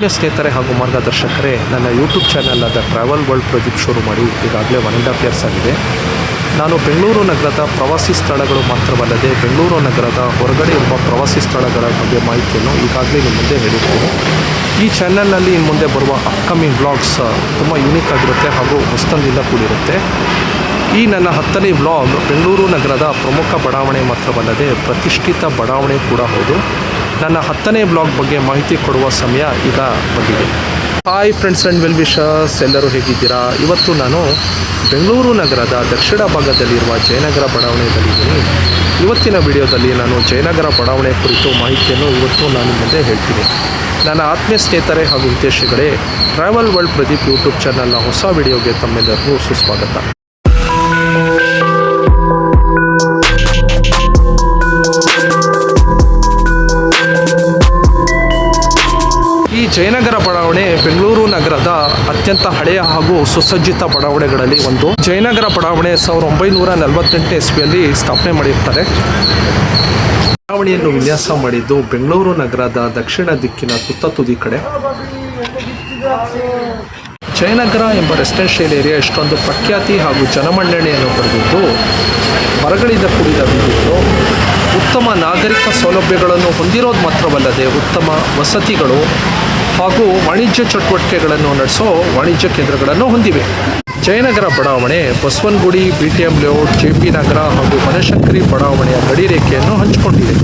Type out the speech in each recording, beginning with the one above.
ಸ್ನೇಹಿತರೆ ಹಾಗೂ ಮಾರ್ಗದರ್ಶಕರೇ, ನನ್ನ ಯೂಟ್ಯೂಬ್ ಚಾನಲ್ ಆದ ಟ್ರಾವೆಲ್ ವರ್ಲ್ಡ್ ಪ್ರದೀಪ್ ಶುರು ಮಾಡಿ ಈಗಾಗಲೇ 1.5 years ಆಗಿದೆ. ನಾನು ಬೆಂಗಳೂರು ನಗರದ ಪ್ರವಾಸಿ ಸ್ಥಳಗಳು ಮಾತ್ರವಲ್ಲದೆ ಬೆಂಗಳೂರು ನಗರದ ಹೊರಗಡೆ ಇರುವ ಪ್ರವಾಸಿ ಸ್ಥಳಗಳ ಬಗ್ಗೆ ಮಾಹಿತಿಯನ್ನು ಈಗಾಗಲೇ ನಿಮ್ಮ ಮುಂದೆ ಹೇಳಿದ್ದೇನೆ. ಈ ಚಾನಲ್ನಲ್ಲಿ ಇನ್ನು ಮುಂದೆ ಬರುವ ಅಪ್ಕಮಿಂಗ್ ವ್ಲಾಗ್ಸ್ ತುಂಬ ಯೂನಿಕ್ ಆಗಿರುತ್ತೆ ಹಾಗೂ ಹೊಸತನದಿಂದ ಕೂಡಿರುತ್ತೆ. ಈ ನನ್ನ 10ನೇ ವ್ಲಾಗ್ ಬೆಂಗಳೂರು ನಗರದ ಪ್ರಮುಖ ಬಡಾವಣೆ ಮಾತ್ರವಲ್ಲದೆ ಪ್ರತಿಷ್ಠಿತ ಬಡಾವಣೆ ಕೂಡ ಹೌದು. ನನ್ನ 10ನೇ ಬ್ಲಾಗ್ ಬಗ್ಗೆ ಮಾಹಿತಿ ಕೊಡುವ ಸಮಯ ಈಗ ಬಂದಿದೆ. Hi friends and well wishers, ಎಲ್ಲರೂ ಹೇಗಿದ್ದೀರಾ? ಇವತ್ತು ನಾನು ಬೆಂಗಳೂರು ನಗರದ ದಕ್ಷಿಣ ಭಾಗದಲ್ಲಿರುವ ಜಯನಗರ ಬಡಾವಣೆಯಲ್ಲಿದ್ದೀನಿ. ಇವತ್ತಿನ ವಿಡಿಯೋದಲ್ಲಿ ನಾನು ಜಯನಗರ ಬಡಾವಣೆ ಕುರಿತು ಮಾಹಿತಿಯನ್ನು ಇವತ್ತು ನಾನು ಮುಂದೆ ಹೇಳ್ತೀನಿ. ನನ್ನ ಆತ್ಮೀಯ ಸ್ನೇಹಿತರೆ ಹಾಗೂ ವಿದೇಶಿಗಳೇ, ಟ್ರಾವೆಲ್ ವರ್ಲ್ಡ್ ಪ್ರದೀಪ್ ಯೂಟ್ಯೂಬ್ ಚಾನಲ್ನ ಹೊಸ ವಿಡಿಯೋಗೆ ತಮ್ಮೆಲ್ಲರಿಗೂ ಸುಸ್ವಾಗತ. ಈ ಜಯನಗರ ಬಡಾವಣೆ ಬೆಂಗಳೂರು ನಗರದ ಅತ್ಯಂತ ಹಳೆಯ ಹಾಗೂ ಸುಸಜ್ಜಿತ ಬಡಾವಣೆಗಳಲ್ಲಿ ಒಂದು. ಜಯನಗರ ಬಡಾವಣೆ 1948 ಇಸ್ವಿಯಲ್ಲಿ ಸ್ಥಾಪನೆ ಮಾಡಿರ್ತಾರೆ. ಬಡಾವಣೆಯನ್ನು ವಿನ್ಯಾಸ ಮಾಡಿದ್ದು ಬೆಂಗಳೂರು ನಗರದ ದಕ್ಷಿಣ ದಿಕ್ಕಿನ ತುದಿ ಕಡೆ. ಜಯನಗರ ಎಂಬ ರೆಸಿಡೆನ್ಷಿಯಲ್ ಏರಿಯಾ ಇಷ್ಟೊಂದು ಪ್ರಖ್ಯಾತಿ ಹಾಗೂ ಜನಮನ್ನಣೆಯನ್ನು ಪಡೆದಿದ್ದು ಮರಗಳಿಂದ ಕೂಡಿದ ವಿದ್ಯುತ್ತು, ಉತ್ತಮ ನಾಗರಿಕ ಸೌಲಭ್ಯಗಳನ್ನು ಹೊಂದಿರೋದು ಮಾತ್ರವಲ್ಲದೆ ಉತ್ತಮ ವಸತಿಗಳು ಹಾಗೂ ವಾಣಿಜ್ಯ ಚಟುವಟಿಕೆಗಳನ್ನು ನಡೆಸೋ ವಾಣಿಜ್ಯ ಕೇಂದ್ರಗಳನ್ನು ಹೊಂದಿವೆ. ಜಯನಗರ ಬಡಾವಣೆ ಬಸವನಗುಡಿ, BTM ಲೇಔಟ್, JP ನಗರ ಹಾಗೂ ಬನಶಂಕರಿ ಬಡಾವಣೆಯ ಗಡಿರೇಖೆಯನ್ನು ಹಂಚಿಕೊಂಡಿದೆ.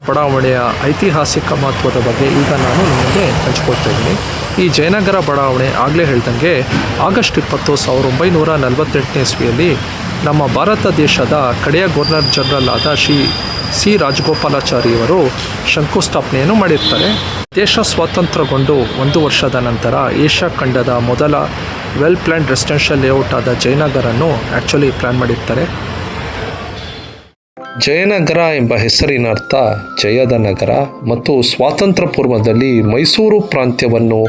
ಬಡಾವಣೆಯ ಐತಿಹಾಸಿಕ ಮಹತ್ವದ ಬಗ್ಗೆ ಈಗ ನಾನು ನಿಮಗೆ ಹಂಚಿಕೊಳ್ತಾ ಇದ್ದೀನಿ. ಈ ಜಯನಗರ ಬಡಾವಣೆ ಆಗಲೇ ಹೇಳ್ದಂಗೆ ಆಗಸ್ಟ್ 20, 1948 ಇಸ್ವಿಯಲ್ಲಿ ನಮ್ಮ ಭಾರತ ದೇಶದ ಕಡೆಯ ಗವರ್ನರ್ ಜನರಲ್ ಆದ ಶ್ರೀ C. ರಾಜಗೋಪಾಲಾಚಾರಿಯವರು ಶಂಕುಸ್ಥಾಪನೆಯನ್ನು ಮಾಡಿರ್ತಾರೆ. ದೇಶ ಸ್ವಾತಂತ್ರ್ಯಗೊಂಡು 1 ವರ್ಷದ ನಂತರ ಏಷ್ಯಾ ಖಂಡದ ಮೊದಲ ವೆಲ್ ಪ್ಲ್ಯಾನ್ಡ್ ರೆಸಿಡೆನ್ಷಿಯಲ್ ಲೇಔಟ್ ಆದ ಜಯನಗರನ್ನು ಆ್ಯಕ್ಚುಲಿ ಪ್ಲ್ಯಾನ್ ಮಾಡಿರ್ತಾರೆ. ಜಯನಗರ ಎಂಬ ಹೆಸರಿನ ಅರ್ಥ ಜಯದ ನಗರ ಮತ್ತು ಸ್ವಾತಂತ್ರ್ಯ ಪೂರ್ವದಲ್ಲಿ ಮೈಸೂರು ಪ್ರಾಂತ್ಯವನ್ನು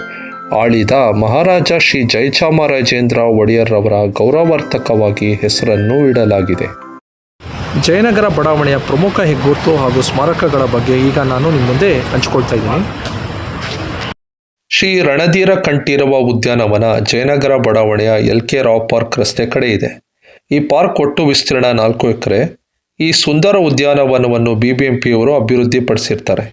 ಆಳಿದ ಮಹಾರಾಜ ಶ್ರೀ ಜಯಚಾಮರಾಜೇಂದ್ರ ಒಡೆಯರ್ರವರ ಗೌರವಾರ್ಥಕವಾಗಿ ಹೆಸರನ್ನು ಇಡಲಾಗಿದೆ. ಜಯನಗರ ಬಡಾವಣೆಯ ಪ್ರಮುಖ ಹೆಗ್ಗುರುತು ಹಾಗೂ ಸ್ಮಾರಕಗಳ ಬಗ್ಗೆ ಈಗ ನಾನು ನಿಮ್ಮ ಮುಂದೆ ಹಂಚಿಕೊಳ್ತಾ ಇದ್ದೀನಿ. ಶ್ರೀ ರಣಧೀರ ಕಂಠೀರವ ಉದ್ಯಾನವನ ಜಯನಗರ ಬಡಾವಣೆಯ LK ರಾವ್ ಪಾರ್ಕ್ ರಸ್ತೆ ಕಡೆ ಇದೆ. ಈ ಪಾರ್ಕ್ ಒಟ್ಟು ವಿಸ್ತೀರ್ಣ 4 ಎಕರೆ. ಈ ಸುಂದರ ಉದ್ಯಾನವನವನ್ನು BBMPಯವರು ಅಭಿವೃದ್ಧಿಪಡಿಸಿರ್ತಾರೆ.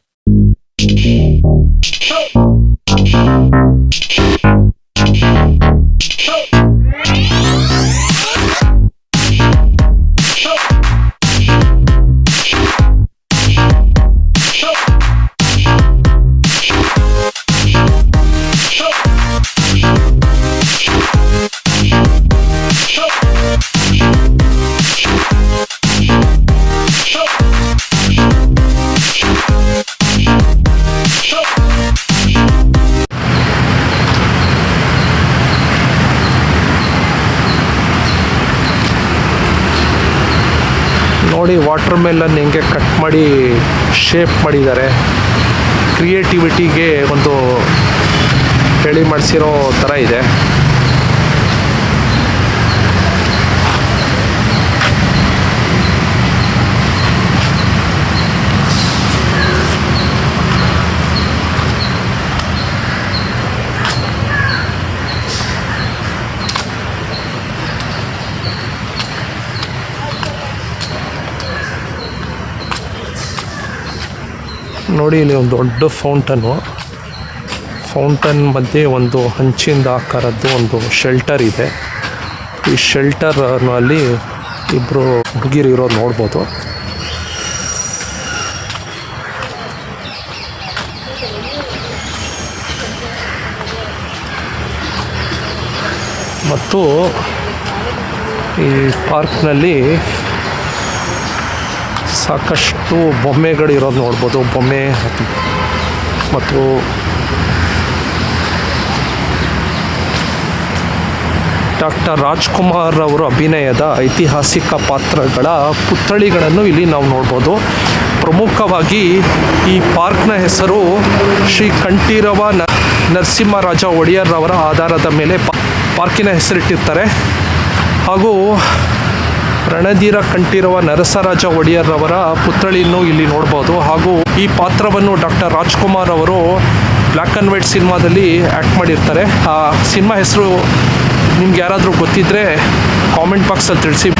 ನೋಡಿ, ವಾಟರ್ ಮೆಲನ್ ಹೆಂಗೆ ಕಟ್ ಮಾಡಿ ಶೇಪ್ ಮಾಡಿದ್ದಾರೆ. ಕ್ರಿಯೇಟಿವಿಟಿಗೆ ಒಂದು ಹೇಳಿ ಮಾಡಿಸಿರೋ ಥರ ಇದೆ. ನೋಡಿ, ಇಲ್ಲಿ ಒಂದು ದೊಡ್ಡ ಫೌಂಟನ್ ಮಧ್ಯೆ ಒಂದು ಹಂಚಿಂದ ಆಕಾರದ್ದು ಒಂದು ಶೆಲ್ಟರ್ ಇದೆ. ಈ ಶೆಲ್ಟರ್ನಲ್ಲಿ ಇಬ್ಬರು ಹುಡುಗಿರು ಇರೋದು ನೋಡ್ಬೋದು. ಮತ್ತು ಈ ಪಾರ್ಕ್ನಲ್ಲಿ ಸಾಕಷ್ಟು ಬೊಮ್ಮೆಗಳು ಇರೋದು ನೋಡ್ಬೋದು. ಬೊಮ್ಮೆ ಮತ್ತು ಡಾಕ್ಟರ್ ರಾಜ್ಕುಮಾರ್ ಅವರು ಅಭಿನಯದ ಐತಿಹಾಸಿಕ ಪಾತ್ರಗಳ ಪುತ್ಥಳಿಗಳನ್ನು ಇಲ್ಲಿ ನಾವು ನೋಡ್ಬೋದು. ಪ್ರಮುಖವಾಗಿ ಈ ಪಾರ್ಕ್ನ ಹೆಸರು ಶ್ರೀ ಕಂಠೀರವ ನರಸಿಂಹರಾಜ ಒಡೆಯರ್ರವರ ಆಧಾರದ ಮೇಲೆ ಪಾರ್ಕಿನ ಹೆಸರಿಟ್ಟಿರ್ತಾರೆ. ಹಾಗೂ ರಣಧೀರ ಕಂಠೀರವ ನರಸರಾಜ ಒಡೆಯರ್ರವರ ಪುತ್ಥಳಿಯನ್ನು ಇಲ್ಲಿ ನೋಡ್ಬೋದು. ಹಾಗೂ ಈ ಪಾತ್ರವನ್ನು ಡಾಕ್ಟರ್ ರಾಜ್ಕುಮಾರ್ ಅವರು ಬ್ಲ್ಯಾಕ್ ಆ್ಯಂಡ್ ವೈಟ್ ಸಿನಿಮಾದಲ್ಲಿ ಆ್ಯಕ್ಟ್ ಮಾಡಿರ್ತಾರೆ. ಆ ಸಿನಿಮಾ ಹೆಸರು ನಿಮ್ಗೆ ಯಾರಾದರೂ ಗೊತ್ತಿದ್ದರೆ ಕಾಮೆಂಟ್ ಬಾಕ್ಸಲ್ಲಿ ತಿಳಿಸಿ.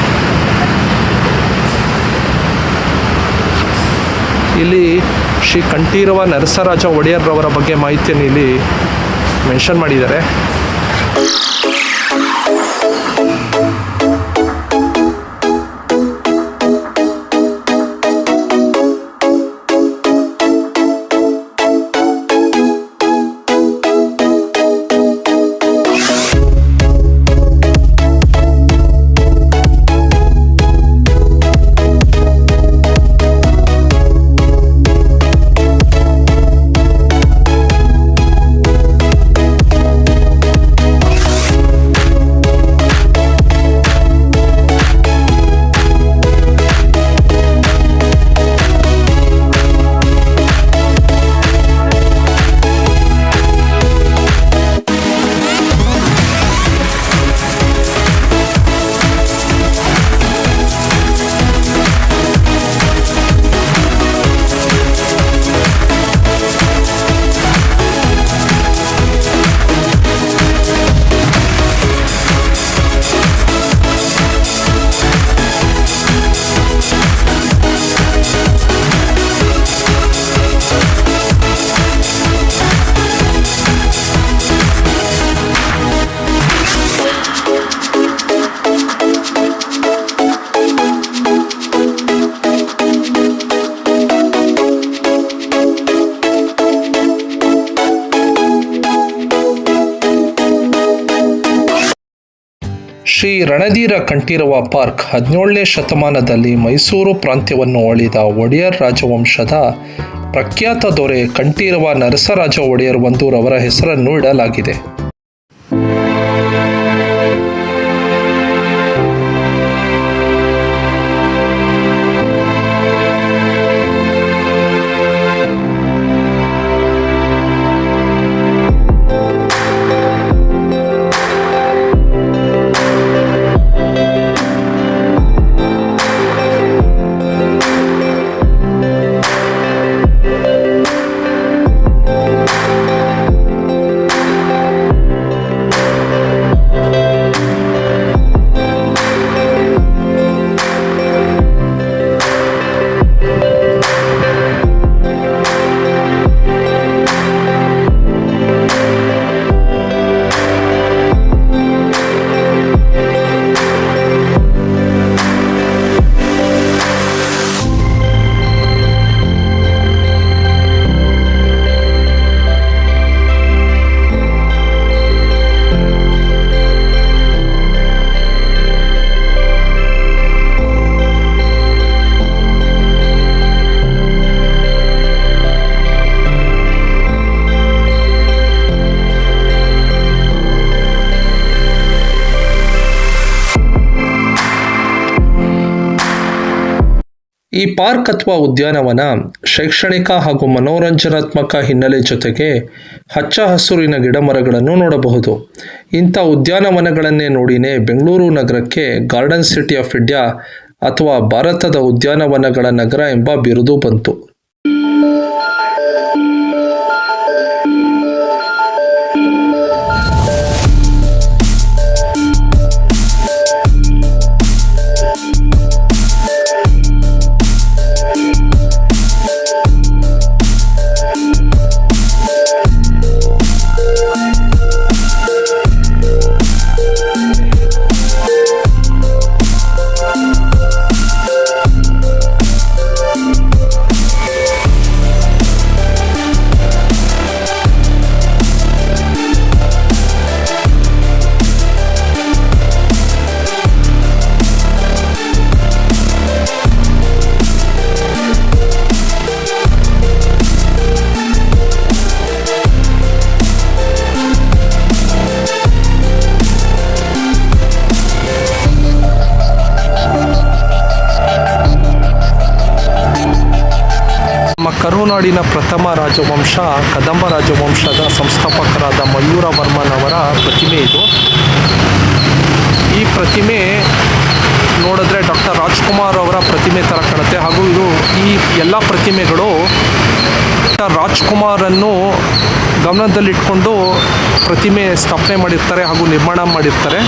ಇಲ್ಲಿ ಶ್ರೀ ಕಂಠೀರವ ನರಸರಾಜ ಒಡೆಯರ್ರವರ ಬಗ್ಗೆ ಮಾಹಿತಿಯನ್ನು ಇಲ್ಲಿ ಮೆನ್ಷನ್ ಮಾಡಿದ್ದಾರೆ. ಶ್ರೀ ರಣಧೀರ ಕಂಠೀರವ ಪಾರ್ಕ್ 17ನೇ ಶತಮಾನದಲ್ಲಿ ಮೈಸೂರು ಪ್ರಾಂತ್ಯವನ್ನು ಆಳಿದ ಒಡೆಯರ್ ರಾಜವಂಶದ ಪ್ರಖ್ಯಾತ ದೊರೆ ಕಂಠೀರವ ನರಸರಾಜ ಒಡೆಯರ್ ಒಂದೂರವರ ಹೆಸರನ್ನು ಇಡಲಾಗಿದೆ. ಈ ಪಾರ್ಕ್ ಅಥವಾ ಉದ್ಯಾನವನ ಶೈಕ್ಷಣಿಕ ಹಾಗೂ ಮನೋರಂಜನಾತ್ಮಕ ಹಿನ್ನೆಲೆ ಜೊತೆಗೆ ಹಚ್ಚ ಹಸುರಿನ ಗಿಡಮರಗಳನ್ನು ನೋಡಬಹುದು. ಇಂಥ ಉದ್ಯಾನವನಗಳನ್ನೇ ನೋಡಿನೇ ಬೆಂಗಳೂರು ನಗರಕ್ಕೆ ಗಾರ್ಡನ್ ಸಿಟಿ ಆಫ್ ಇಂಡಿಯಾ ಅಥವಾ ಭಾರತದ ಉದ್ಯಾನವನಗಳ ನಗರ ಎಂಬ ಬಿರುದು ಬಂತು. ಕರುನಾಡಿನ ಪ್ರಥಮ ರಾಜವಂಶ ಕದಂಬ ರಾಜವಂಶದ ಸಂಸ್ಥಾಪಕರಾದ ಮಯೂರ ವರ್ಮನವರ ಪ್ರತಿಮೆ ಇದು. ಈ ಪ್ರತಿಮೆ ನೋಡಿದ್ರೆ ಡಾಕ್ಟರ್ ರಾಜ್ಕುಮಾರ್ ಅವರ ಪ್ರತಿಮೆ ಥರ ಕಾಣುತ್ತೆ. ಹಾಗೂ ಈ ಎಲ್ಲ ಪ್ರತಿಮೆಗಳು ಡಾಕ್ಟರ್ ರಾಜ್ಕುಮಾರನ್ನು ಗಮನದಲ್ಲಿಟ್ಕೊಂಡು ಪ್ರತಿಮೆ ಸ್ಥಾಪನೆ ಮಾಡಿರ್ತಾರೆ ಹಾಗೂ ನಿರ್ಮಾಣ ಮಾಡಿರ್ತಾರೆ.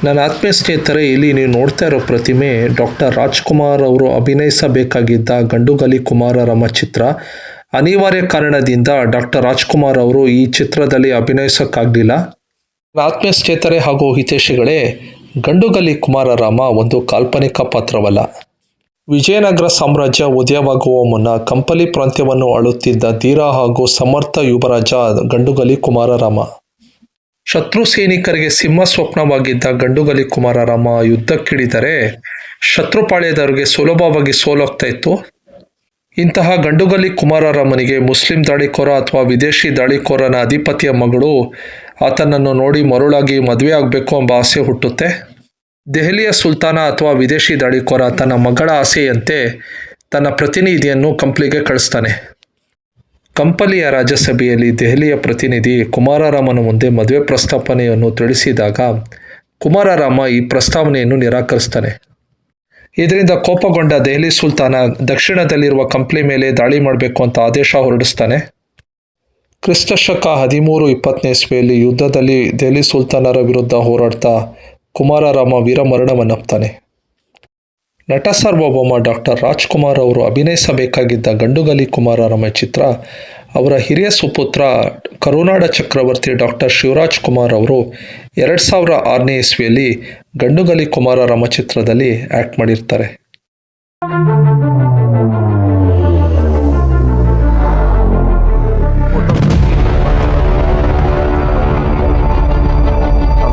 ನನ್ನ ಆತ್ಮೀಯ ಸ್ನೇಹಿತರೆ, ಇಲ್ಲಿ ನೀವು ನೋಡ್ತಾ ಇರೋ ಪ್ರತಿಮೆ ಡಾಕ್ಟರ್ ರಾಜ್ಕುಮಾರ್ ಅವರು ಅಭಿನಯಿಸಬೇಕಾಗಿದ್ದ ಗಂಡುಗಲಿ ಕುಮಾರರಮ್ಮ ಚಿತ್ರ. ಅನಿವಾರ್ಯ ಕಾರಣದಿಂದ ಡಾಕ್ಟರ್ ರಾಜ್ಕುಮಾರ್ ಅವರು ಈ ಚಿತ್ರದಲ್ಲಿ ಅಭಿನಯಿಸೋಕ್ಕಾಗಲಿಲ್ಲ. ಆತ್ಮೀಯ ಸ್ನೇಹಿತರೆ ಹಾಗೂ ಹಿತೈಷಿಗಳೇ, ಗಂಡುಗಲಿ ಕುಮಾರರಾಮ ಒಂದು ಕಾಲ್ಪನಿಕ ಪಾತ್ರವಲ್ಲ. ವಿಜಯನಗರ ಸಾಮ್ರಾಜ್ಯ ಉದಯವಾಗುವ ಮುನ್ನ ಕಂಪಲಿ ಪ್ರಾಂತ್ಯವನ್ನು ಆಳುತ್ತಿದ್ದ ಧೀರ ಹಾಗೂ ಸಮರ್ಥ ಯುವರಾಜ ಗಂಡುಗಲಿ ಕುಮಾರರಾಮ. ಶತ್ರು ಸೈನಿಕರಿಗೆ ಸಿಂಹ ಸ್ವಪ್ನವಾಗಿದ್ದ ಗಂಡುಗಲಿ ಕುಮಾರರಾಮ ಯುದ್ಧಕ್ಕಿಳಿದರೆ ಶತ್ರುಪಾಳ್ಯದವರಿಗೆ ಸುಲಭವಾಗಿ ಸೋಲಾಗ್ತಾ ಇತ್ತು. ಇಂತಹ ಗಂಡುಗಲಿ ಕುಮಾರರಾಮನಿಗೆ ಮುಸ್ಲಿಂ ದಾಳಿಕೋರ ಅಥವಾ ವಿದೇಶಿ ದಾಳಿಕೋರನ ಅಧಿಪತಿಯ ಮಗಳು ಆತನನ್ನು ನೋಡಿ ಮರುಳಾಗಿ ಮದುವೆ ಆಗಬೇಕು ಎಂಬ ಆಸೆ ಹುಟ್ಟುತ್ತೆ. ದೆಹಲಿಯ ಸುಲ್ತಾನ ಅಥವಾ ವಿದೇಶಿ ದಾಳಿಕೋರ ತನ್ನ ಮಗಳ ಆಸೆಯಂತೆ ತನ್ನ ಪ್ರತಿನಿಧಿಯನ್ನು ಕಂಪ್ಲಿಗೆ ಕಳಿಸ್ತಾನೆ. ಕಂಪಲಿಯ ರಾಜ್ಯಸಭೆಯಲ್ಲಿ ದೆಹಲಿಯ ಪ್ರತಿನಿಧಿ ಕುಮಾರರಾಮನ ಮುಂದೆ ಮದುವೆ ಪ್ರಸ್ತಾವನೆಯನ್ನು ತಿಳಿಸಿದಾಗ ಕುಮಾರರಾಮ ಈ ಪ್ರಸ್ತಾವನೆಯನ್ನು ನಿರಾಕರಿಸ್ತಾನೆ. ಇದರಿಂದ ಕೋಪಗೊಂಡ ದೆಹಲಿ ಸುಲ್ತಾನ ದಕ್ಷಿಣದಲ್ಲಿರುವ ಕಂಪ್ಲಿ ಮೇಲೆ ದಾಳಿ ಮಾಡಬೇಕು ಅಂತ ಆದೇಶ ಹೊರಡಿಸ್ತಾನೆ. ಕ್ರಿಸ್ತಶಕ 1320ನೇ ಇಸ್ವಿಯಲ್ಲಿ ಯುದ್ಧದಲ್ಲಿ ದೆಹಲಿ ಸುಲ್ತಾನರ ವಿರುದ್ಧ ಹೋರಾಡ್ತಾ ಕುಮಾರರಾಮ ವೀರಮರಣವನ್ನಪ್ತಾನೆ. ನಟ ಸಾರ್ವಭೌಮ ಡಾಕ್ಟರ್ ರಾಜ್ಕುಮಾರ್ ಅವರು ಅಭಿನಯಿಸಬೇಕಾಗಿದ್ದ ಗಂಡುಗಲಿ ಕುಮಾರರಾಮ ಚಿತ್ರ ಅವರ ಹಿರಿಯ ಸುಪುತ್ರ ಕರುನಾಡ ಚಕ್ರವರ್ತಿ ಡಾಕ್ಟರ್ ಶಿವರಾಜ್ ಕುಮಾರ್ ಅವರು 2006ನೇ ಇಸ್ವಿಯಲ್ಲಿ ಗಂಡುಗಲಿ ಕುಮಾರರಾಮ ಚಿತ್ರದಲ್ಲಿ ಆ್ಯಕ್ಟ್ ಮಾಡಿರ್ತಾರೆ.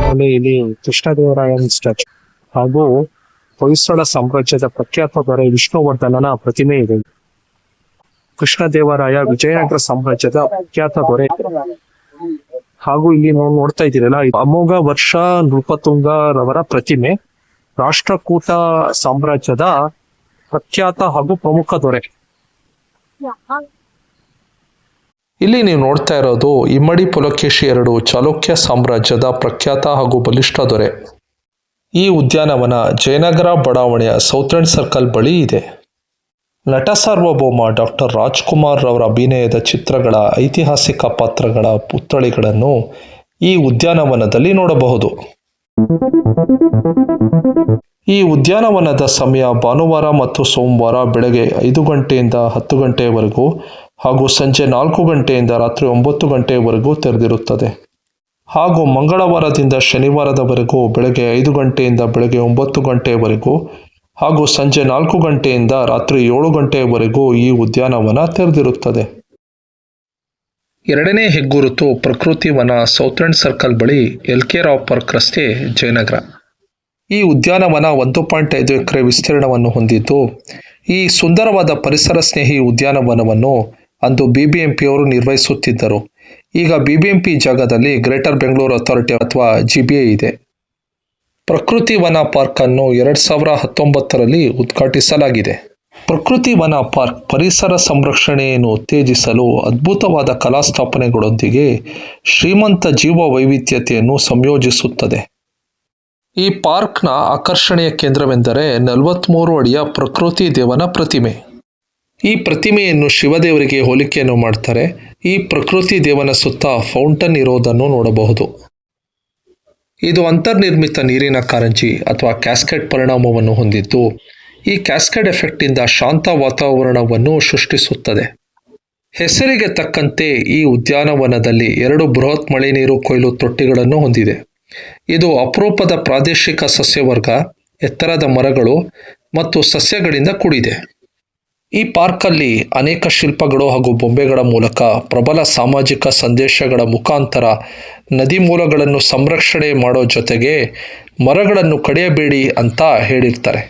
ಆಮೇಲೆ ಇಲ್ಲಿ ಕೃಷ್ಣದೇವರಾಯನ ಸ್ಟ್ಯಾಚು ಹಾಗೂ ಹೊಯ್ಸಳ ಸಾಮ್ರಾಜ್ಯದ ಪ್ರಖ್ಯಾತ ದೊರೆ ವಿಷ್ಣುವರ್ಧನನ ಪ್ರತಿಮೆ ಇದೆ. ಕೃಷ್ಣದೇವರಾಯ ವಿಜಯನಗರ ಸಾಮ್ರಾಜ್ಯದ ಪ್ರಖ್ಯಾತ ದೊರೆ. ಹಾಗೂ ಇಲ್ಲಿ ನಾವು ನೋಡ್ತಾ ಇದ್ದೀರಲ್ಲ, ಅಮೋಘ ವರ್ಷ ನೃಪತುಂಗರವರ ಪ್ರತಿಮೆ ರಾಷ್ಟ್ರಕೂಟ ಸಾಮ್ರಾಜ್ಯದ ಪ್ರಖ್ಯಾತ ಹಾಗೂ ಪ್ರಮುಖ ದೊರೆ. ಇಲ್ಲಿ ನೀವು ನೋಡ್ತಾ ಇರೋದು ಇಮ್ಮಡಿ ಪುಲಕೇಶಿ II ಚಾಲುಕ್ಯ ಸಾಮ್ರಾಜ್ಯದ ಪ್ರಖ್ಯಾತ ಹಾಗೂ ಬಲಿಷ್ಠ ದೊರೆ. ಈ ಉದ್ಯಾನವನ ಜಯನಗರ ಬಡಾವಣೆಯ ಸೌತ್ ಎಂಡ್ ಸರ್ಕಲ್ ಬಳಿ ಇದೆ. ನಟ ಸಾರ್ವಭೌಮ ಡಾಕ್ಟರ್ ರಾಜ್ಕುಮಾರ್ ರವರ ಅಭಿನಯದ ಚಿತ್ರಗಳ ಐತಿಹಾಸಿಕ ಪಾತ್ರಗಳ ಪುತ್ಥಳಿಗಳನ್ನು ಈ ಉದ್ಯಾನವನದಲ್ಲಿ ನೋಡಬಹುದು. ಈ ಉದ್ಯಾನವನದ ಸಮಯ ಭಾನುವಾರ ಮತ್ತು ಸೋಮವಾರ ಬೆಳಗ್ಗೆ 5 ಗಂಟೆಯಿಂದ 10 ಗಂಟೆಯವರೆಗೂ ಹಾಗೂ ಸಂಜೆ 4 ಗಂಟೆಯಿಂದ ರಾತ್ರಿ 9 ಗಂಟೆಯವರೆಗೂ ತೆರೆದಿರುತ್ತದೆ. ಹಾಗೂ ಮಂಗಳವಾರದಿಂದ ಶನಿವಾರದವರೆಗೂ ಬೆಳಗ್ಗೆ 5 ಗಂಟೆಯಿಂದ ಬೆಳಗ್ಗೆ 9 ಗಂಟೆಯವರೆಗೂ ಹಾಗೂ ಸಂಜೆ 4 ಗಂಟೆಯಿಂದ ರಾತ್ರಿ 7 ಗಂಟೆಯವರೆಗೂ ಈ ಉದ್ಯಾನವನ ತೆರೆದಿರುತ್ತದೆ. 2ನೇ ಹೆಗ್ಗುರುತು ಪ್ರಕೃತಿ ವನ, ಸೌತ್ ಎಂಡ್ ಸರ್ಕಲ್ ಬಳಿ LK ರಾವ್ ಪಾರ್ಕ್ ರಸ್ತೆ, ಜಯನಗರ. ಈ ಉದ್ಯಾನವನ 1.5 ಎಕರೆ ವಿಸ್ತೀರ್ಣವನ್ನು ಹೊಂದಿದ್ದು, ಈ ಸುಂದರವಾದ ಪರಿಸರ ಸ್ನೇಹಿ ಉದ್ಯಾನವನವನ್ನು ಅಂದು BBMPಯವರು ನಿರ್ವಹಿಸುತ್ತಿದ್ದರು. ಈಗ BBMP ಜಾಗದಲ್ಲಿ ಗ್ರೇಟರ್ ಬೆಂಗಳೂರು ಅಥಾರಿಟಿ ಅಥವಾ GBA ಇದೆ. ಪ್ರಕೃತಿ ವನ ಪಾರ್ಕ್ ಅನ್ನು 2019ರಲ್ಲಿ ಉದ್ಘಾಟಿಸಲಾಗಿದೆ. ಪ್ರಕೃತಿ ವನ ಪಾರ್ಕ್ ಪರಿಸರ ಸಂರಕ್ಷಣೆಯನ್ನು ಉತ್ತೇಜಿಸಲು ಅದ್ಭುತವಾದ ಕಲಾ ಸ್ಥಾಪನೆಗಳೊಂದಿಗೆ ಶ್ರೀಮಂತ ಜೀವ ವೈವಿಧ್ಯತೆಯನ್ನು ಸಂಯೋಜಿಸುತ್ತದೆ. ಈ ಪಾರ್ಕ್ನ ಆಕರ್ಷಣೆಯ ಕೇಂದ್ರವೆಂದರೆ 43 ಅಡಿಯ ಪ್ರಕೃತಿ ದೇವನ ಪ್ರತಿಮೆ. ಈ ಪ್ರತಿಮೆಯನ್ನು ಶಿವದೇವರಿಗೆ ಹೋಲಿಕೆಯನ್ನು ಮಾಡ್ತಾರೆ. ಈ ಪ್ರಕೃತಿ ದೇವನ ಸುತ್ತ ಫೌಂಟನ್ ಇರೋದನ್ನು ನೋಡಬಹುದು. ಇದು ಅಂತರ್ನಿರ್ಮಿತ ನೀರಿನ ಕಾರಂಜಿ ಅಥವಾ ಕ್ಯಾಸ್ಕೇಡ್ ಪರಿಣಾಮವನ್ನು ಹೊಂದಿದ್ದು, ಈ ಕ್ಯಾಸ್ಕೇಡ್ ಎಫೆಕ್ಟಿಂದ ಶಾಂತ ವಾತಾವರಣವನ್ನು ಸೃಷ್ಟಿಸುತ್ತದೆ. ಹೆಸರಿಗೆ ತಕ್ಕಂತೆ ಈ ಉದ್ಯಾನವನದಲ್ಲಿ 2 ಬೃಹತ್ ಮಳೆನೀರು ಕೊಯ್ಲು ತೊಟ್ಟಿಗಳನ್ನು ಹೊಂದಿದೆ. ಇದು ಅಪರೂಪದ ಪ್ರಾದೇಶಿಕ ಸಸ್ಯವರ್ಗ, ಎತ್ತರದ ಮರಗಳು ಮತ್ತು ಸಸ್ಯಗಳಿಂದ ಕೂಡಿದೆ. ಈ ಪಾರ್ಕಲ್ಲಿ ಅನೇಕ ಶಿಲ್ಪಗಳು ಹಾಗೂ ಬೊಂಬೆಗಳ ಮೂಲಕ ಪ್ರಬಲ ಸಾಮಾಜಿಕ ಸಂದೇಶಗಳ ಮುಖಾಂತರ ನದಿ ಮೂಲಗಳನ್ನು ಸಂರಕ್ಷಣೆ ಮಾಡೋ ಜೊತೆಗೆ ಮರಗಳನ್ನು ಕಡಿಯಬೇಡಿ ಅಂತ ಹೇಳಿರ್ತಾರೆ.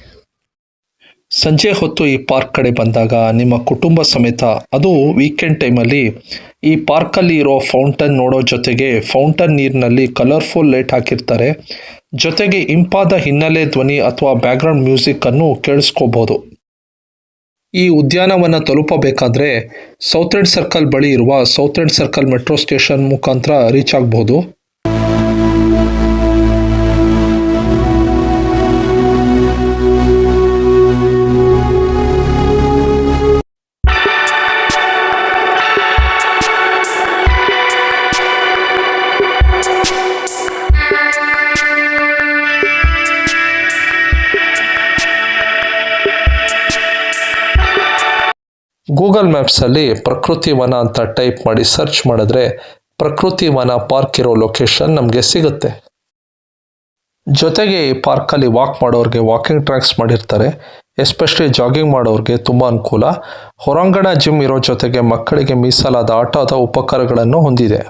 ಸಂಜೆ ಹೊತ್ತು ಈ ಪಾರ್ಕ್ ಕಡೆ ಬಂದಾಗ ನಿಮ್ಮ ಕುಟುಂಬ ಸಮೇತ, ಅದು ವೀಕೆಂಡ್ ಟೈಮಲ್ಲಿ ಈ ಪಾರ್ಕಲ್ಲಿ ಇರೋ ಫೌಂಟನ್ ನೋಡೋ ಜೊತೆಗೆ ಫೌಂಟನ್ ನೀರಿನಲ್ಲಿ ಕಲರ್ಫುಲ್ ಲೈಟ್ ಹಾಕಿರ್ತಾರೆ. ಜೊತೆಗೆ ಇಂಪಾದ ಹಿನ್ನೆಲೆ ಧ್ವನಿ ಅಥವಾ ಬ್ಯಾಕ್ಗ್ರೌಂಡ್ ಮ್ಯೂಸಿಕ್ ಅನ್ನು ಕೇಳಿಸ್ಕೋಬಹುದು. ಈ ಉದ್ಯಾನವನ ತಲುಪಬೇಕಾದ್ರೆ ಸೌತ್ ಎಂಡ್ ಸರ್ಕಲ್ ಬಳಿ ಇರುವ south end circle metro station ಮುಖಾಂತರ ರೀಚ್ ಆಗಬಹುದು. ಗೂಗಲ್ ಮ್ಯಾಪ್ಸಲ್ಲಿ ಪ್ರಕೃತಿ ವನ ಅಂತ ಟೈಪ್ ಮಾಡಿ ಸರ್ಚ್ ಮಾಡಿದ್ರೆ ಪ್ರಕೃತಿ ವನ ಪಾರ್ಕ್ ಇರೋ ಲೊಕೇಶನ್ ನಮಗೆ ಸಿಗುತ್ತೆ. ಜೊತೆಗೆ ಈ ಪಾರ್ಕಲ್ಲಿ ವಾಕ್ ಮಾಡೋರಿಗೆ ವಾಕಿಂಗ್ ಟ್ರ್ಯಾಕ್ಸ್ ಮಾಡಿರ್ತಾರೆ. ಎಸ್ಪೆಷಲಿ ಜಾಗಿಂಗ್ ಮಾಡೋರಿಗೆ ತುಂಬ ಅನುಕೂಲ. ಹೊರಾಂಗಣ ಜಿಮ್ ಇರೋ ಜೊತೆಗೆ ಮಕ್ಕಳಿಗೆ ಮೀಸಲಾದ ಆಟದ ಉಪಕರಣಗಳನ್ನು ಹೊಂದಿದೆ.